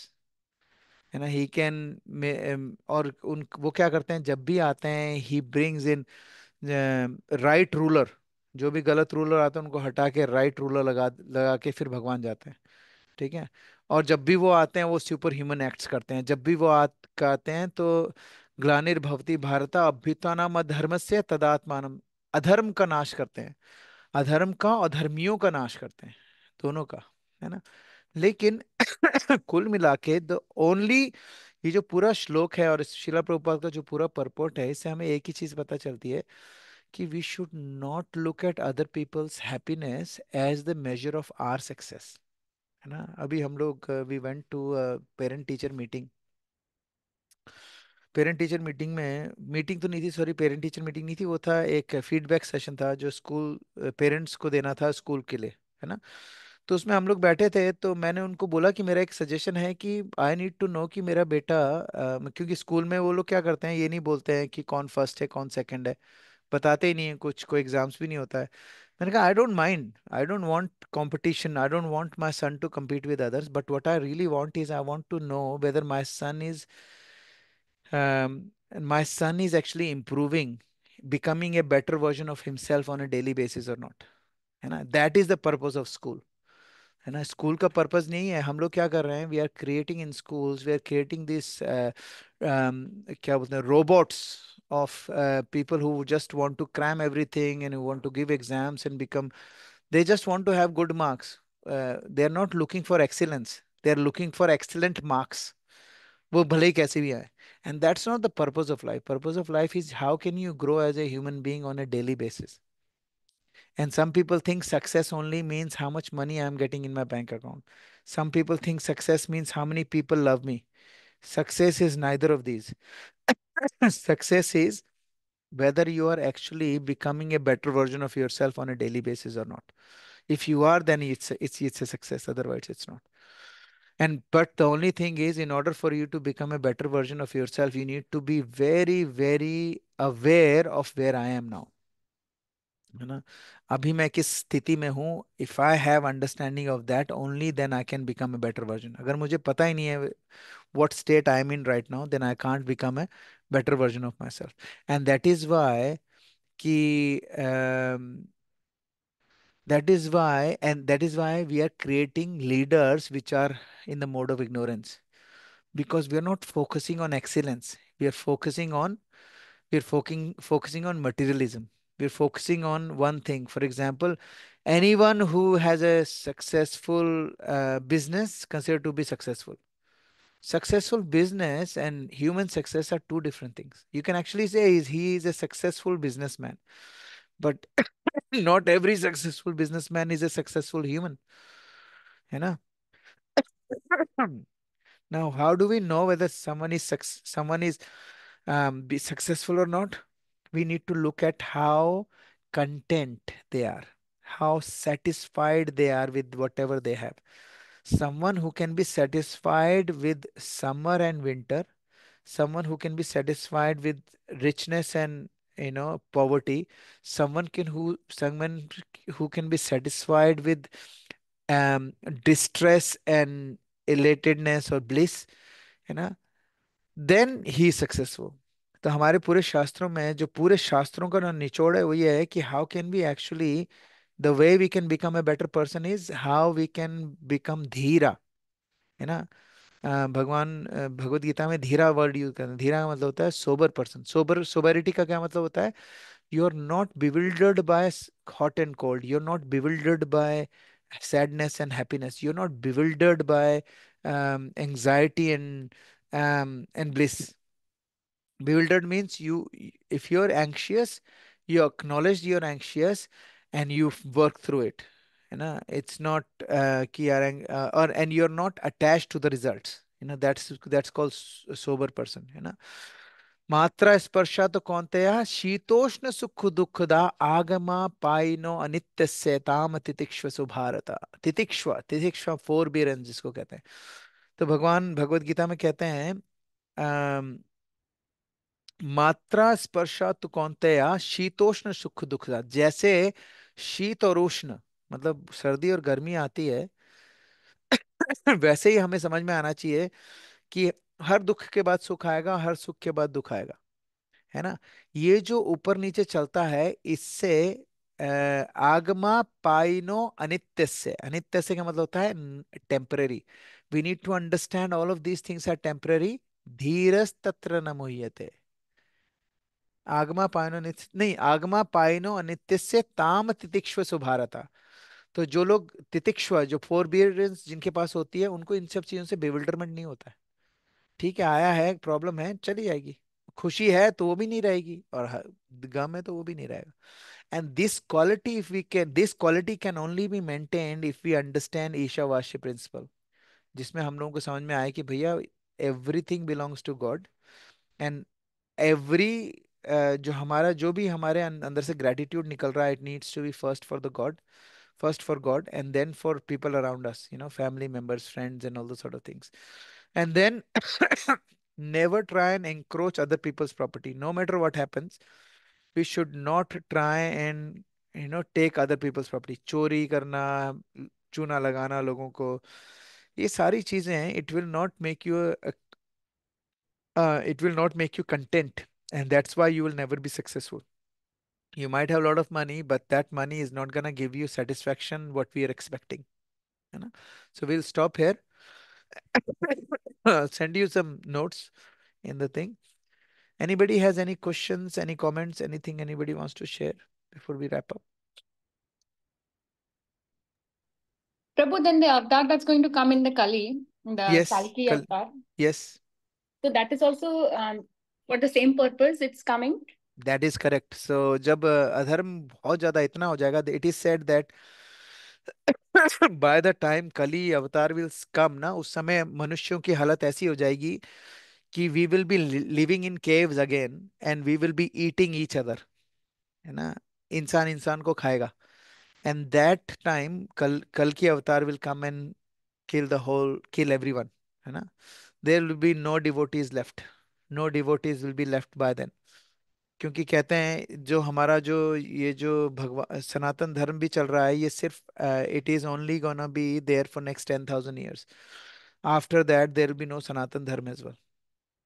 है ना। ही कैन, और उन वो क्या करते हैं जब भी आते हैं, he brings in right ruler, जो भी गलत रूलर आते हैं उनको हटा के राइट रूलर लगा लगा के फिर भगवान जाते हैं, ठीक है। और जब भी वो आते हैं वो सुपर ह्यूमन एक्ट्स करते हैं, जब भी वो आते हैं तो ग्लानिर्भवति भारत अभ्युत्थानम अधर्मस्य तदात्मानम, अधर्म का नाश करते हैं, अधर्म का और धर्मियों का नाश करते हैं, दोनों का, है ना। लेकिन कुल मिला के द ओनली, ये जो पूरा श्लोक है और इस शिला प्रभुपाद का जो पूरा परपोर्ट है, इससे हमें एक ही चीज पता चलती है कि we should not look at other people's happiness as the measure of our success, है ना। अभी हम लोग we went to parent teacher meeting, parent teacher meeting में, मीटिंग तो नहीं थी, सॉरी, पेरेंट टीचर मीटिंग नहीं थी, वो था एक फीडबैक सेशन था जो स्कूल पेरेंट्स को देना था स्कूल के लिए, है ना। तो उसमें हम लोग बैठे थे, तो मैंने उनको बोला कि मेरा एक सजेशन है कि आई नीड टू नो कि मेरा बेटा, क्योंकि स्कूल में वो लोग क्या करते हैं, ये नहीं बोलते हैं कि कौन फर्स्ट है कौन सेकंड है, बताते ही नहीं है कुछ, कोई एग्जाम्स भी नहीं होता है। मैंने कहा I don't mind, I don't want competition, I don't want my son to compete with others, but what I really want is I want to know whether my son is actually improving becoming a better version of himself on a daily basis or not. है ना, that is the purpose of school. है ना, school का purpose नहीं है, हम लोग क्या कर रहे हैं, we are creating in schools, we are creating this क्या बोलते हैं, robots of people who just want to cram everything and who want to give exams and become, they just want to have good marks. They are not looking for excellence, they are looking for excellent marks, वो भले ही कैसे भी आए. And that's not the purpose of life. Purpose of life is how can you grow as a human being on a daily basis. And some people think success only means how much money I'm getting in my bank account. Some people think success means how many people love me. Success is neither of these. Success is whether you are actually becoming a better version of yourself on a daily basis or not. If you are, then it's a success. Otherwise, it's not. And but the only thing is, in order for you to become a better version of yourself, you need to be very, very aware of where I am now. है ना, अभी मैं किस स्थिति में हूँ. If I have understanding of that, only then I can become a better version. अगर मुझे पता ही नहीं है what state I am in right now, then I can't become a better version of my self. And कि that is why we are creating leaders which are in the mode of ignorance, because we are not focusing on excellence. We are focusing on materialism. We're focusing on one thing. For example, anyone who has a successful business considered to be successful. Successful business and human success are two different things. You can actually say he is a successful businessman, but not every successful businessman is a successful human. है ना? Now, how do we know whether someone is be successful or not? We need to look at how content they are, how satisfied they are with whatever they have. Someone who can be satisfied with summer and winter, someone who can be satisfied with richness and poverty, someone who can be satisfied with um, distress and elatedness or bliss, है ना, then he successful. तो हमारे पूरे शास्त्रों में, जो पूरे शास्त्रों का ना निचोड़ है, वो ये है कि how can be actually, the way we can become a better person is how we can become धीरा. है ना, भगवान भगवत गीता में धीरा वर्ड यूज करते हैं. धीरा का मतलब होता है सोबर पर्सन. सोबरिटी का क्या मतलब होता है? You are not bewildered by hot and cold, you are not bewildered by sadness and happiness, you're not bewildered by anxiety and bliss. Bewildered means if you're anxious, you acknowledge you're anxious and you work through it. You know, it's not कि यार or and you're not attached to the results. That's called sober person. मात्रा स्पर्शा तो कौन्तेय शीतोष्ण सुख दुखदा आगमा पाइनो अनित्य से ताम तितिक्ष्व Bharat. तितिक्ष्व four Biran जिसको कहते हैं. तो भगवान भगवत गीता में कहते हैं मात्रा स्पर्शा तो कौन्तेया शीतोष्ण सुख दुखदा. जैसे शीत और उष्ण मतलब सर्दी और गर्मी आती है, वैसे ही हमें समझ में आना चाहिए कि हर दुख के बाद सुख आएगा, हर सुख के बाद दुख आएगा. है ना, ये जो ऊपर नीचे चलता है, इससे आगमा पाइनो अनित्य से. अनित्य से का मतलब होता है temporary. We need to understand all of these things are temporary. धीरस तत्र न मुह्यते. आगमा पाइनो नहीं, आगमा पाइनो अनित्य से ताम तितिक्ष्व सुभारता. तो जो लोग तितिक्ष्व, जो फोरबियरेंस जिनके पास होती है, उनको इन सब चीजों से बेविल्डरमेंट नहीं होता है. ठीक है, आया है, प्रॉब्लम है, चली जाएगी. खुशी है तो वो भी नहीं रहेगी, और गम है तो वो भी नहीं रहेगा. And this quality can only be maintained if we understand Ishavasya principle, जिसमें हम लोगों को समझ में आए कि भैया everything belongs to God. And every जो भी हमारे अंदर से ग्रेटिट्यूड निकल रहा है, it needs to be first for God and then for people around us, family members, friends, and all those sort of things. And then never try and encroach other people's property. No matter what happens, we should not try and take other people's property. चोरी करना, चूना लगाना लोगों को, ये सारी चीजें हैं, it will not make you content, and that's why you will never be successful. You might have a lot of money, but that money is not gonna give you satisfaction what we are expecting. You know? So we'll stop here. Send you some notes in the thing. Anybody has any questions, any comments, anything anybody wants to share before we wrap up? Prabhu, then the avatar that's going to come in the Kali, the Yes, Kalki avatar. yes, So that is also for the same purpose it's coming. that is correct. So जब अधर्म बहुत ज्यादा इतना हो जाएगा, it is said that by the time Kali avatar will come ना, उस समय मनुष्यों की हालत ऐसी हो जाएगी कि we will be living in caves again and we will be eating each other. है ना? इंसान इंसान को खाएगा. And that time कल की अवतार will come and kill everyone. है ना? There will be no devotees left. No devotees will be left by then. क्योंकि कहते हैं जो हमारा जो ये जो भगवान सनातन धर्म भी चल रहा है, ये सिर्फ it is only gonna be there for next 10,000 years. After that there will be no Sanatan Dharma as well.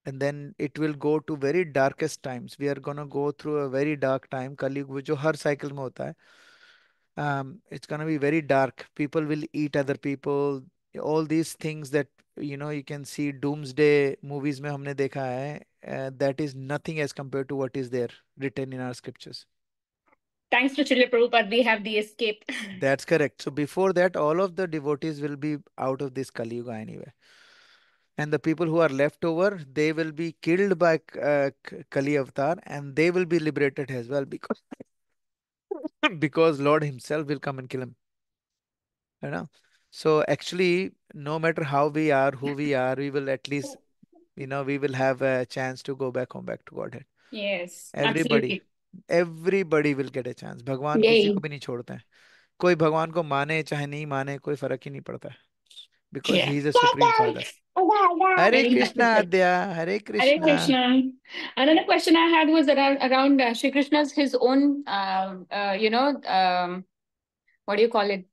And then it will go to very darkest times. We are gonna go through a very dark time. Kalyug जो हर cycle में होता है. It's gonna be very dark. People will eat other people. All these things that you can see doomsday movies में हमने देखा है. That is nothing as compared to what is there written in our scriptures. Thanks to Srila Prabhupada, we have the escape. That's correct. So before that, all of the devotees will be out of this Kali Yuga anyway. And the people who are left over, they will be killed by Kali Avatar, and they will be liberated as well because because Lord Himself will come and kill him. You know? So actually, no matter how we are, who we are, we will at least, we will have a chance to go back home, back to Godhead. Yes, Everybody, absolutely. everybody will get a chance. भगवान किसी को Yay. भी नहीं छोड़ते हैं. कोई भगवान को माने चाहे नहीं माने, कोई फर्क ही नहीं पड़ता है. Because Yeah. he is a supreme father. Hare Very Krishna nicely said. Adya, Hare Hare Krishna. Krishna. Another question I had was around Shri Krishna's his own, what do you call it?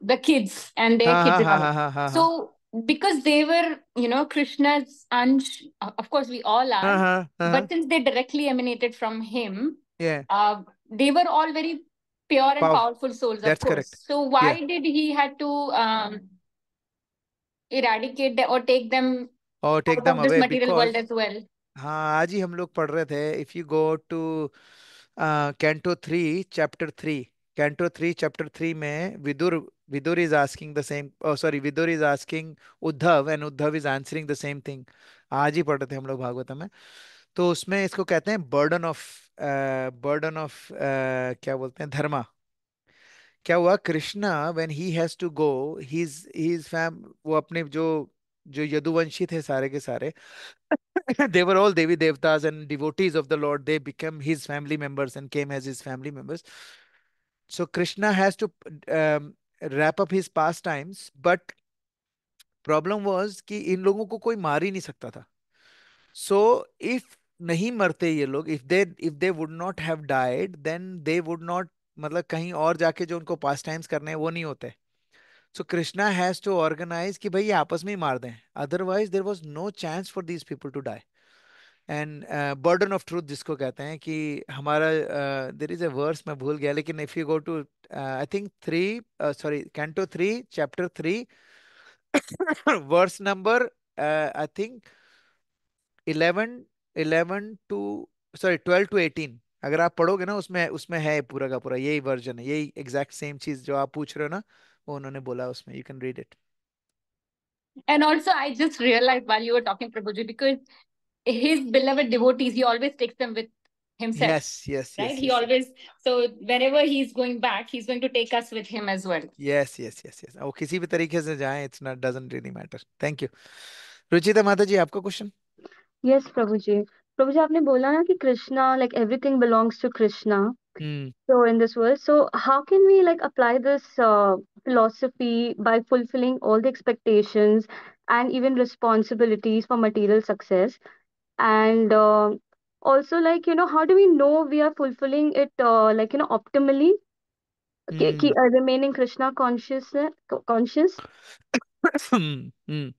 The kids and their हाँ kids हाँ and हाँ all. हाँ हाँ हाँ हाँ So because they were, Krishna's Ansh, of course we all हाँ are, हाँ हाँ. but since they directly emanated from him, Yeah, they were all very pure and powerful. powerful souls, of That's correct. course. So Yeah. why did he had to eradicate them or take them Or take out them of this away material world because as well? हाँ, आज ही हम लोग पढ़ रहे थे. If you go to canto 3 में Vidur is asking the same. Sorry, Vidur is asking Uddhav and Uddhav is answering the same thing. आज ही पढ़ रहे थे हम लोग भागवतम में. तो उसमें इसको कहते हैं बर्डन ऑफ क्या बोलते हैं, धर्मा. क्या हुआ, Krishna when he has to go, he is फैम, वो अपने जो जो यदुवंशी थे सारे के सारे, they were all Devi Devtas and devotees of the Lord. They became his family members and came as his family members. So Krishna has to wrap up his pastimes, but problem was कि इन लोगों को कोई मार ही नहीं सकता था. So if नहीं मरते ये लोग, if they would not have died, then they would not, मतलब कहीं और जाके जो उनको पास टाइम्स करने हैं वो नहीं होते. सो कृष्णा हैज टू ऑर्गेनाइज कि भाई ये आपस में ही मार दें. Otherwise there was no chance for these people to die. And burden of truth जिसको कहते हैं कि हमारा, देर इज अ वर्स मैं भूल गया, लेकिन if you go to I think 3, canto 3 chapter 3 verse number I think 11 to, sorry 12 to 18, अगर आप पढ़ोगे ना उसमें उसमें है पूरा का पूरा यही वर्जन है, यही एग्जैक्ट सेम चीज जो आप पूछ रहे हो ना, वो उन्होंने बोला उसमें. You can read it. And also, I just realized while you were talking, Prabhuji, because his beloved devotees, he always takes them with himself, yes yes right? Yes He yes always, so whenever he's going back, he's going to take us with him as well. Yes yes yes yes. वो किसी भी तरीके से जाए, it's not, doesn't really matter. Thank you. Ruchita माता जी, आपका question. Yes, Prabhuji. Prabhuji, आपने बोला ना कि Krishna, like everything belongs to Krishna. Hmm. So in this world, so how can we like apply this philosophy by fulfilling all the expectations and even responsibilities for material success? And also, like, how do we know we are fulfilling it, like, optimally, hmm. remaining Krishna conscious? Hmm.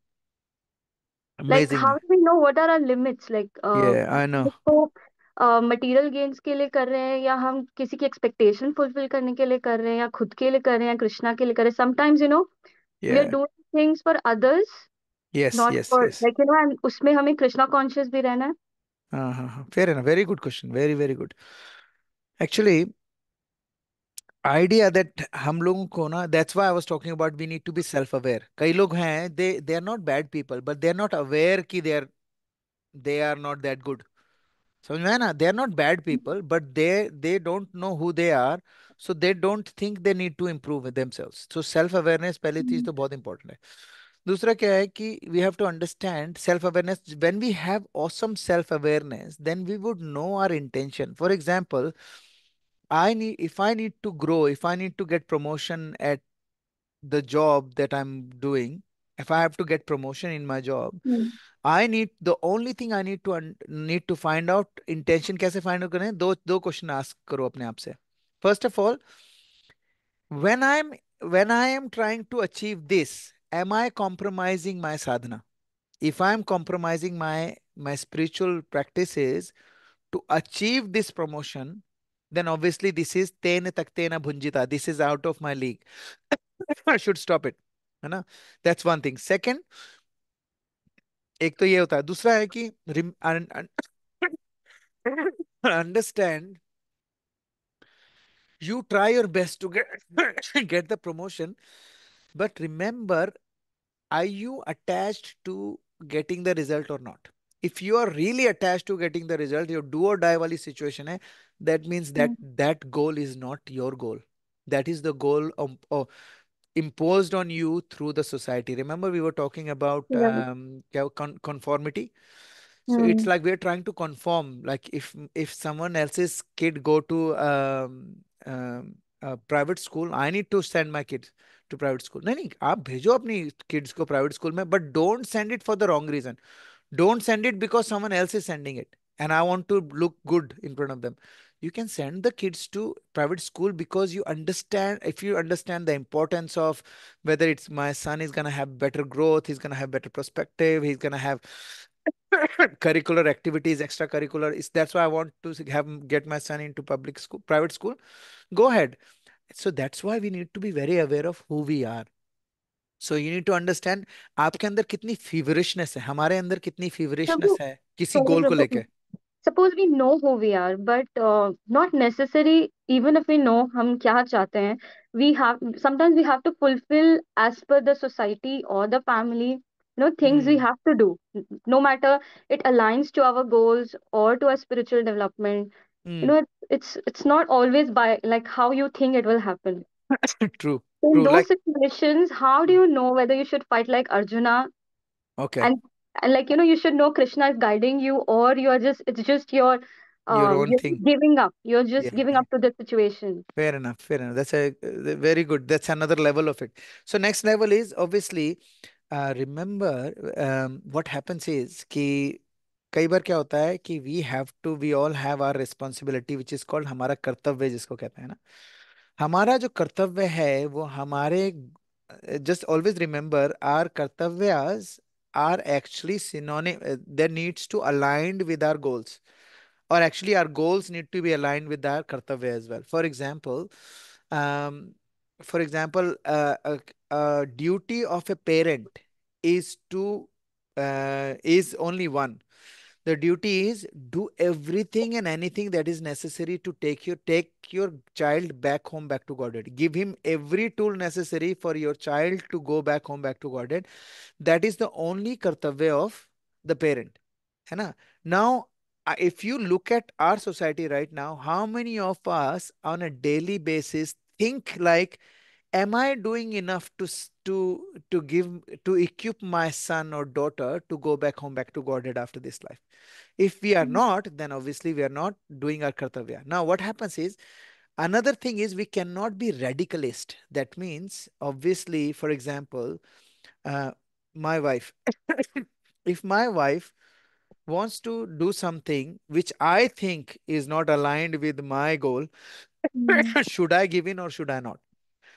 Like, amazing. how do we know what are our limits? Like, Yeah, I know. Material gains के लिए कर रहे हैं, या हम किसी की expectation fulfil करने के लिए कर रहे हैं, या खुद के लिए कर रहे हैं, या कृष्णा के लिए कर रहे हैं. Sometimes we are Yeah. Doing things for others, Yes, not yes, for yes. Like and उसमें हमें कृष्णा कॉन्शियस भी रहना है. Fair enough. Very good question. Very, very good. Actually, idea that हम लोगों को ना, that's why I was talking about we need to be self aware. कई लोग हैं, they are not bad people, but they are not aware कि they are not that good. समझ में है ना, they are not bad people, but they don't know who they are, so they don't think they need to improve themselves. So self awareness पहली चीज तो बहुत important है. दूसरा क्या है कि we have to understand self awareness. When we have awesome self awareness, then we would know our intention. For example, if I need to grow, if I need to get promotion at the job that I'm doing, if I have to get promotion in my job, I need the only thing I need to find out intention. कैसे find out करें? दो question ask करो अपने आप से. First of all, when I'm when I am trying to achieve this, am I compromising my sadhana? If I'm compromising my spiritual practices to achieve this promotion, then obviously this is tena taktena bhunjita. This is out of my league. I should stop it. है ना? That's one thing. Second, एक तो ये होता है. दूसरा है कि understand, you try your best to get get the promotion, but remember, are you attached to getting the result or not? If you are really attached to getting the result, your do or die wali situation hai, that means that goal is not your goal. That is the goal imposed on you through the society. Remember, we were talking about Right. conformity. So it's Hmm. like we're trying to conform. Like if someone else's kid go to private school, I need to send my kids to private school. नहीं नहीं, आप भेजो अपनी kids को private school में, but don't send it for the wrong reason. Don't send it because someone else is sending it and I want to look good in front of them. You can send the kids to private school because you understand, if you understand the importance of whether it's my son is going to have better growth, he's going to have better perspective, he's going to have curricular activities, extracurricular. That's why I want to get my son into public school, private school. Go ahead. So that's why we need to be very aware of who we are. So you need to understand आपके अंदर कितनी फीवरिशनेस है, हमारे अंदर कितनी फीवरिशनेस Suppose, है किसी गोल को लेके. suppose we know who we are, but not necessary. Even if we know हम क्या चाहते हैं, we have sometimes we have to fulfill as per the society or the family. Things we hmm. have to do, no matter it aligns to our goals or to our spiritual development. Hmm. It's not always by like how you think it will happen. True. In true those like. situations, how do you know whether you should fight like Arjuna, okay. and like you should know Krishna is guiding you, or you are just it's just your your own you're thing. giving up. You're just Yeah. giving up to the situation. Fair enough, fair enough. That's a very good. That's another level of it. So next level is obviously remember what happens is कि कई बार क्या होता है कि we all have our responsibility which is called हमारा कर्तव्य जिसको कहते हैं ना. हमारा जो कर्तव्य है वो हमारे, just always remember our kartavyas are actually synonym, that needs to aligned with our goals, or actually our goals need to be aligned with our kartavya as well. Um, for example, a duty of a parent is only one. The duty is do everything and anything that is necessary to take your child back home, back to Godhead. Give him every tool necessary for your child to go back home, back to Godhead. That is the only kartavya of the parent. है ना? Now, if you look at our society right now, how many of us on a daily basis think like, am I doing enough to equip my son or daughter to go back home, back to Godhead after this life? If we are not, then obviously we are not doing our kartavya. Now, what happens is, another thing is we cannot be radicalist. That means, obviously, for example, uh, my wife, if my wife wants to do something which I think is not aligned with my goal, Mm. should I give in or should I not?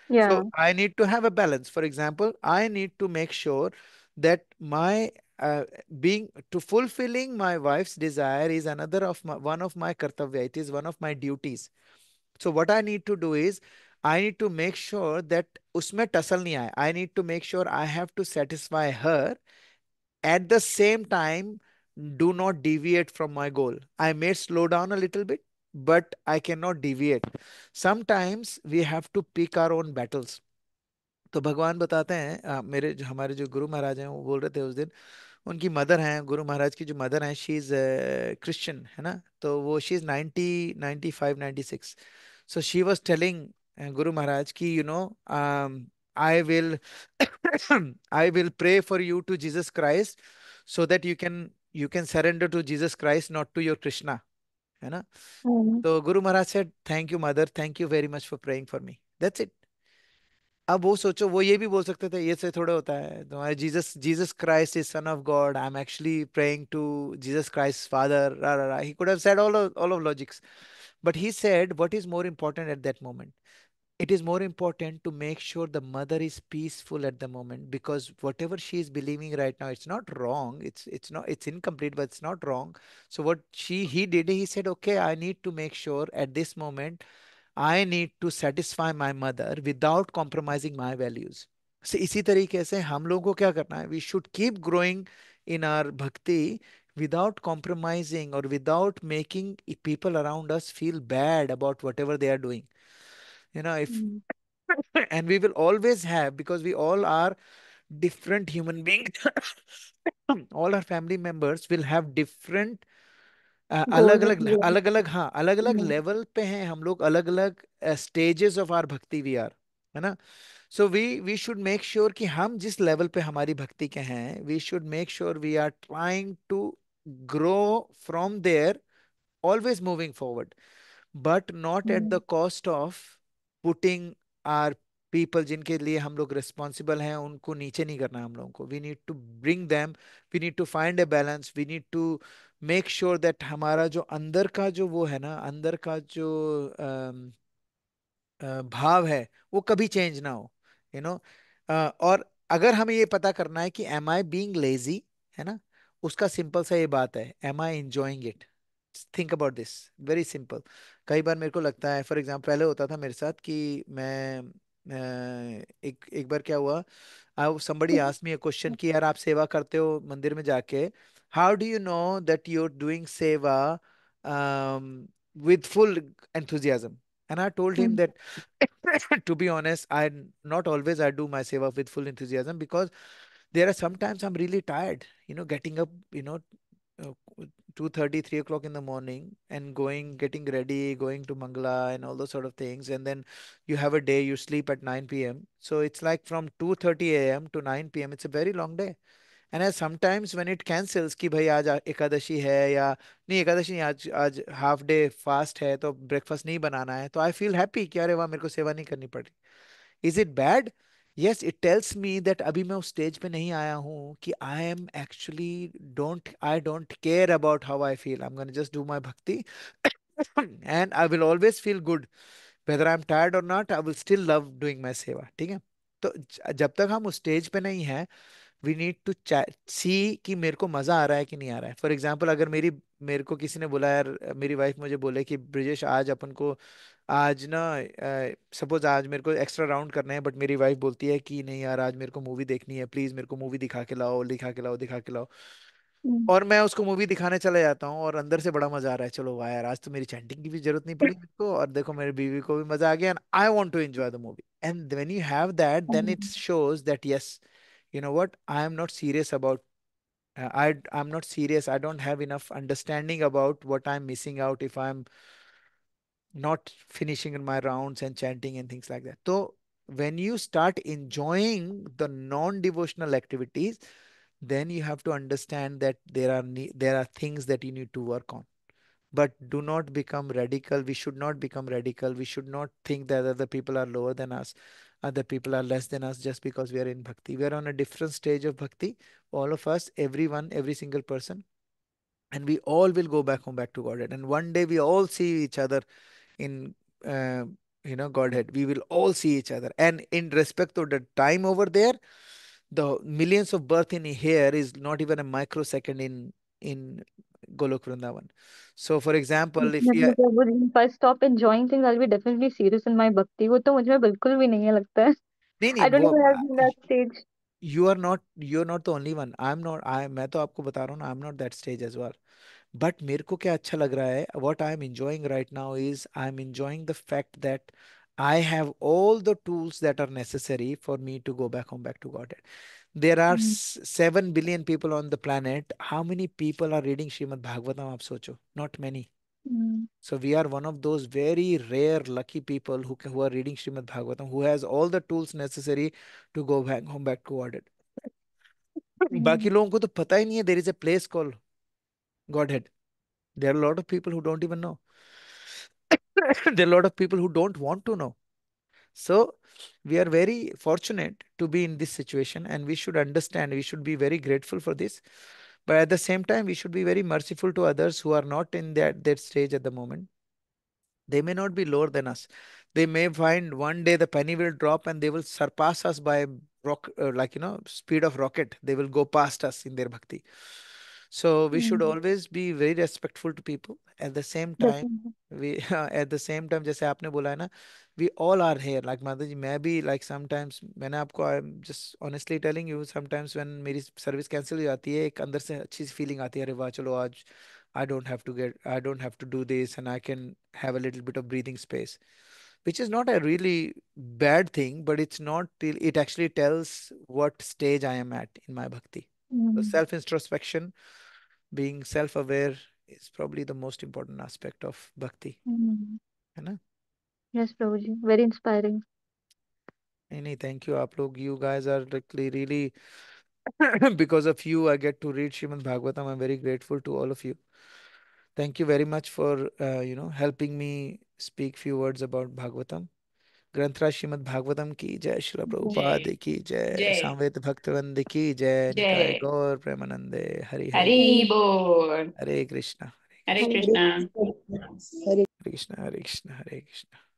So Yeah. I need to have a balance. For example, I need to make sure that my being to fulfilling my wife's desire is another of my one of my kartavya. It is one of my duties. So what I need to do is I need to make sure that उसमें tussle नहीं आए. I need to make sure I have to satisfy her. At the same time, do not deviate from my goal. I may slow down a little bit, but I cannot deviate. Sometimes we have to pick our own battles. तो भगवान बताते हैं, मेरे हमारे जो गुरु महाराज हैं वो बोल रहे थे उस दिन, उनकी मदर हैं, गुरु महाराज की जो मदर हैं, शी इज क्रिश्चियन है ना, तो वो she is 90 95 96. So she was telling Guru Maharaj की, I will I will pray for you to Jesus Christ so that you can surrender to Jesus Christ, not to your Krishna, है ना. Mm. तो गुरु महाराज से thank you mother, thank you very much for praying for me, that's it. अब वो सोचो, वो ये भी बोल सकते थे, ये से थोड़ा होता है तुम्हारे Jesus Jesus Christ is son of God, I am actually praying to Jesus Christ father, रा रा रा. He could have said all of logics, but he said what is more important at that moment. It is more important to make sure the mother is peaceful at the moment, because whatever she is believing right now, it's not wrong, it's incomplete, but it's not wrong. So what he did, he said, okay, I need to make sure at this moment I need to satisfy my mother without compromising my values. So इसी तरीके से हम लोगों को क्या करना है, we should keep growing in our bhakti without compromising or without making people around us feel bad about whatever they are doing. If Mm. and we will always have, because we all are different human beings. All our family members will have different अलग Goals and अलग dreams. अलग अलग, हाँ, अलग अलग Mm. Level पे हैं हम लोग, अलग अलग stages of our bhakti we are, है ना. So we should make sure कि हम जिस लेवल पे हमारी भक्ति के हैं, we should make sure we are trying to grow from there, always moving forward, but not at the Mm. Cost of putting our people जिनके लिए हम लोग रिस्पॉन्सिबल हैं, उनको नीचे नहीं करना हम लोगों को. We need to bring them, we need to find a balance, we need to make sure that हमारा जो अंदर का जो वो है ना, अंदर का जो भाव है, वो कभी चेंज ना हो, यू नो. और अगर हमें ये पता करना है कि एम आई बीइंग लेजी, है ना, उसका सिंपल सा ये बात है, am I enjoying it. Think about this, very simple. कई बार मेरे को लगता है, फॉर एग्जांपल पहले होता था मेरे साथ कि मैं एक एक बार क्या हुआ, somebody asked me a question कि यार आप सेवा करते हो मंदिर में जाके, how do you know that you're doing seva with full enthusiasm? And I told him Mm. that to be honest, I not always I do my seva with full enthusiasm, because there are sometimes I'm really tired, getting up, uh, 2:30 3 o'clock in the morning and getting ready, going to Mangala and all those sort of things, and then you have a day, you sleep at 9 p.m., so it's like from 2:30 a.m. to 9 p.m., it's a very long day. And as sometimes when it cancels कि भाई आज एकादशी है, या नहीं एकादशी नहीं, आज आज half day fast है, तो ब्रेकफास्ट नहीं बनाना है, तो आई फील हैप्पी कि अरे वाह, मेरे को सेवा नहीं करनी पड़ी. Is it bad? Yes, it tells me that अभी मैं उस स्टेज पे नहीं आया हूँ कि I am actually don't care about how I feel, I am gonna just do my भक्ति. And I will always feel good, whether I'm tired or not, I will still love doing my सेवा. ठीक है. तो जब तक हम उस stage पे नहीं है, वी नीड टू सी कि मेरे को मजा आ रहा है कि नहीं आ रहा है. फॉर एग्जाम्पल, अगर मेरे को किसी ने बोला, यार मेरी वाइफ मुझे बोले कि ब्रिजेश आज अपन को, आज ना, सपोज आज मेरे को एक्स्ट्रा राउंड करना है, बट मेरी वाइफ बोलती है कि नहीं यार आज मेरे को मूवी देखनी है, प्लीज मेरे को मूवी दिखा के लाओ, दिखा के लाओ, दिखा के लाओ. Mm. और मैं उसको मूवी दिखाने चले जाता हूँ और अंदर से बड़ा मजा आ रहा है, चलो वाह यार, आज तो मेरी चैंटिंग की भी जरूरत नहीं पड़ी मेरे को, और देखो मेरी बीवी को भी मजा आ गया, and I want to enjoy the movie. And when you have that, then it Mm. Shows that yes, you know what, I am not serious about, I'm not serious, I don't have enough understanding about what I'm missing out if I'm not finishing in my rounds and chanting and things like that. So when you start enjoying the non-devotional activities, then you have to understand that there are things that you need to work on. But do not become radical. We should not become radical. We should not think that other people are lower than us, other people are less than us just because we are in bhakti. We are on a different stage of bhakti. All of us, everyone, every single person, and we all will go back home, back to Godhead. And one day we all see each other in Godhead. We will all see each other. And in respect to the time over there, The millions of birth in here is not even a microsecond in Golok Vrindavan. So, for example, if you Definitely Prabhu ji, if I stop enjoying things, I'll be definitely serious in my bhakti. वो तो मुझ में बिल्कुल भी नहीं है लगता है. नहीं नहीं I don't वो even have been that stage. you are not the only one. मैं तो आपको बता रहा हूँ ना, I'm not that stage as well. But मेरे को क्या अच्छा लग रहा है, what I am enjoying right now is I am enjoying the fact that I have all the tools that are necessary for me to go back home, back to Godhead. There are Hmm. 7 billion people on the planet. How many people are reading Srimad Bhagavatam? आप सोचो. Not many. Hmm. So we are one of those very rare lucky people who are reading Srimad Bhagavatam, who has all the tools necessary to go back home, back to Godhead. बाकी Hmm. लोगों को तो पता ही नहीं है there is a place called Godhead. There are a lot of people who don't even know. There are a lot of people who don't want to know. So we are very fortunate to be in this situation, and we should understand, we should be very grateful for this. But at the same time, we should be very merciful to others who are not in that stage at the moment. They may not be lower than us. They may find one day the penny will drop and they will surpass us by speed of rocket. They will go past us in their bhakti. So we should Hmm. always be very respectful to people. At the same time, Definitely. we at the same time, जैसे आपने बोला है ना, we all are here. Like माता जी, मैं भी like sometimes मैंने आपको I'm just honestly telling you, sometimes when मेरी सर्विस कैंसिल हो जाती है, एक अंदर से अच्छी सी फीलिंग आती है, अरे वाह चलो आज I don't have to do this and I can have a little bit of breathing space, which is not a really bad thing, but it's not, it actually tells what stage I am at in my bhakti. So Hmm. self-introspection, being self-aware is probably the most important aspect of bhakti. Hmm. है ना? Yes, प्रभु जी. Very inspiring. नहीं thank you आप लोग, you guys are really because of you I get to read Srimad Bhagavatam. I'm very grateful to all of you. Thank you very much for helping me speak few words about Bhagavatam. ग्रंथराज Shrimad Bhagavatam की जय, श्रील जय प्रभुपाद की जय, जय सामवेद भक्तवृंद की जय, निताय जय गौर प्रेमानंदे, हरि हरि हरि बोल। हरि बोल हरे कृष्णा, हरे हरे कृष्णा कृष्णा, हरे कृष्णा, हरे कृष्णा, हरे कृष्णा।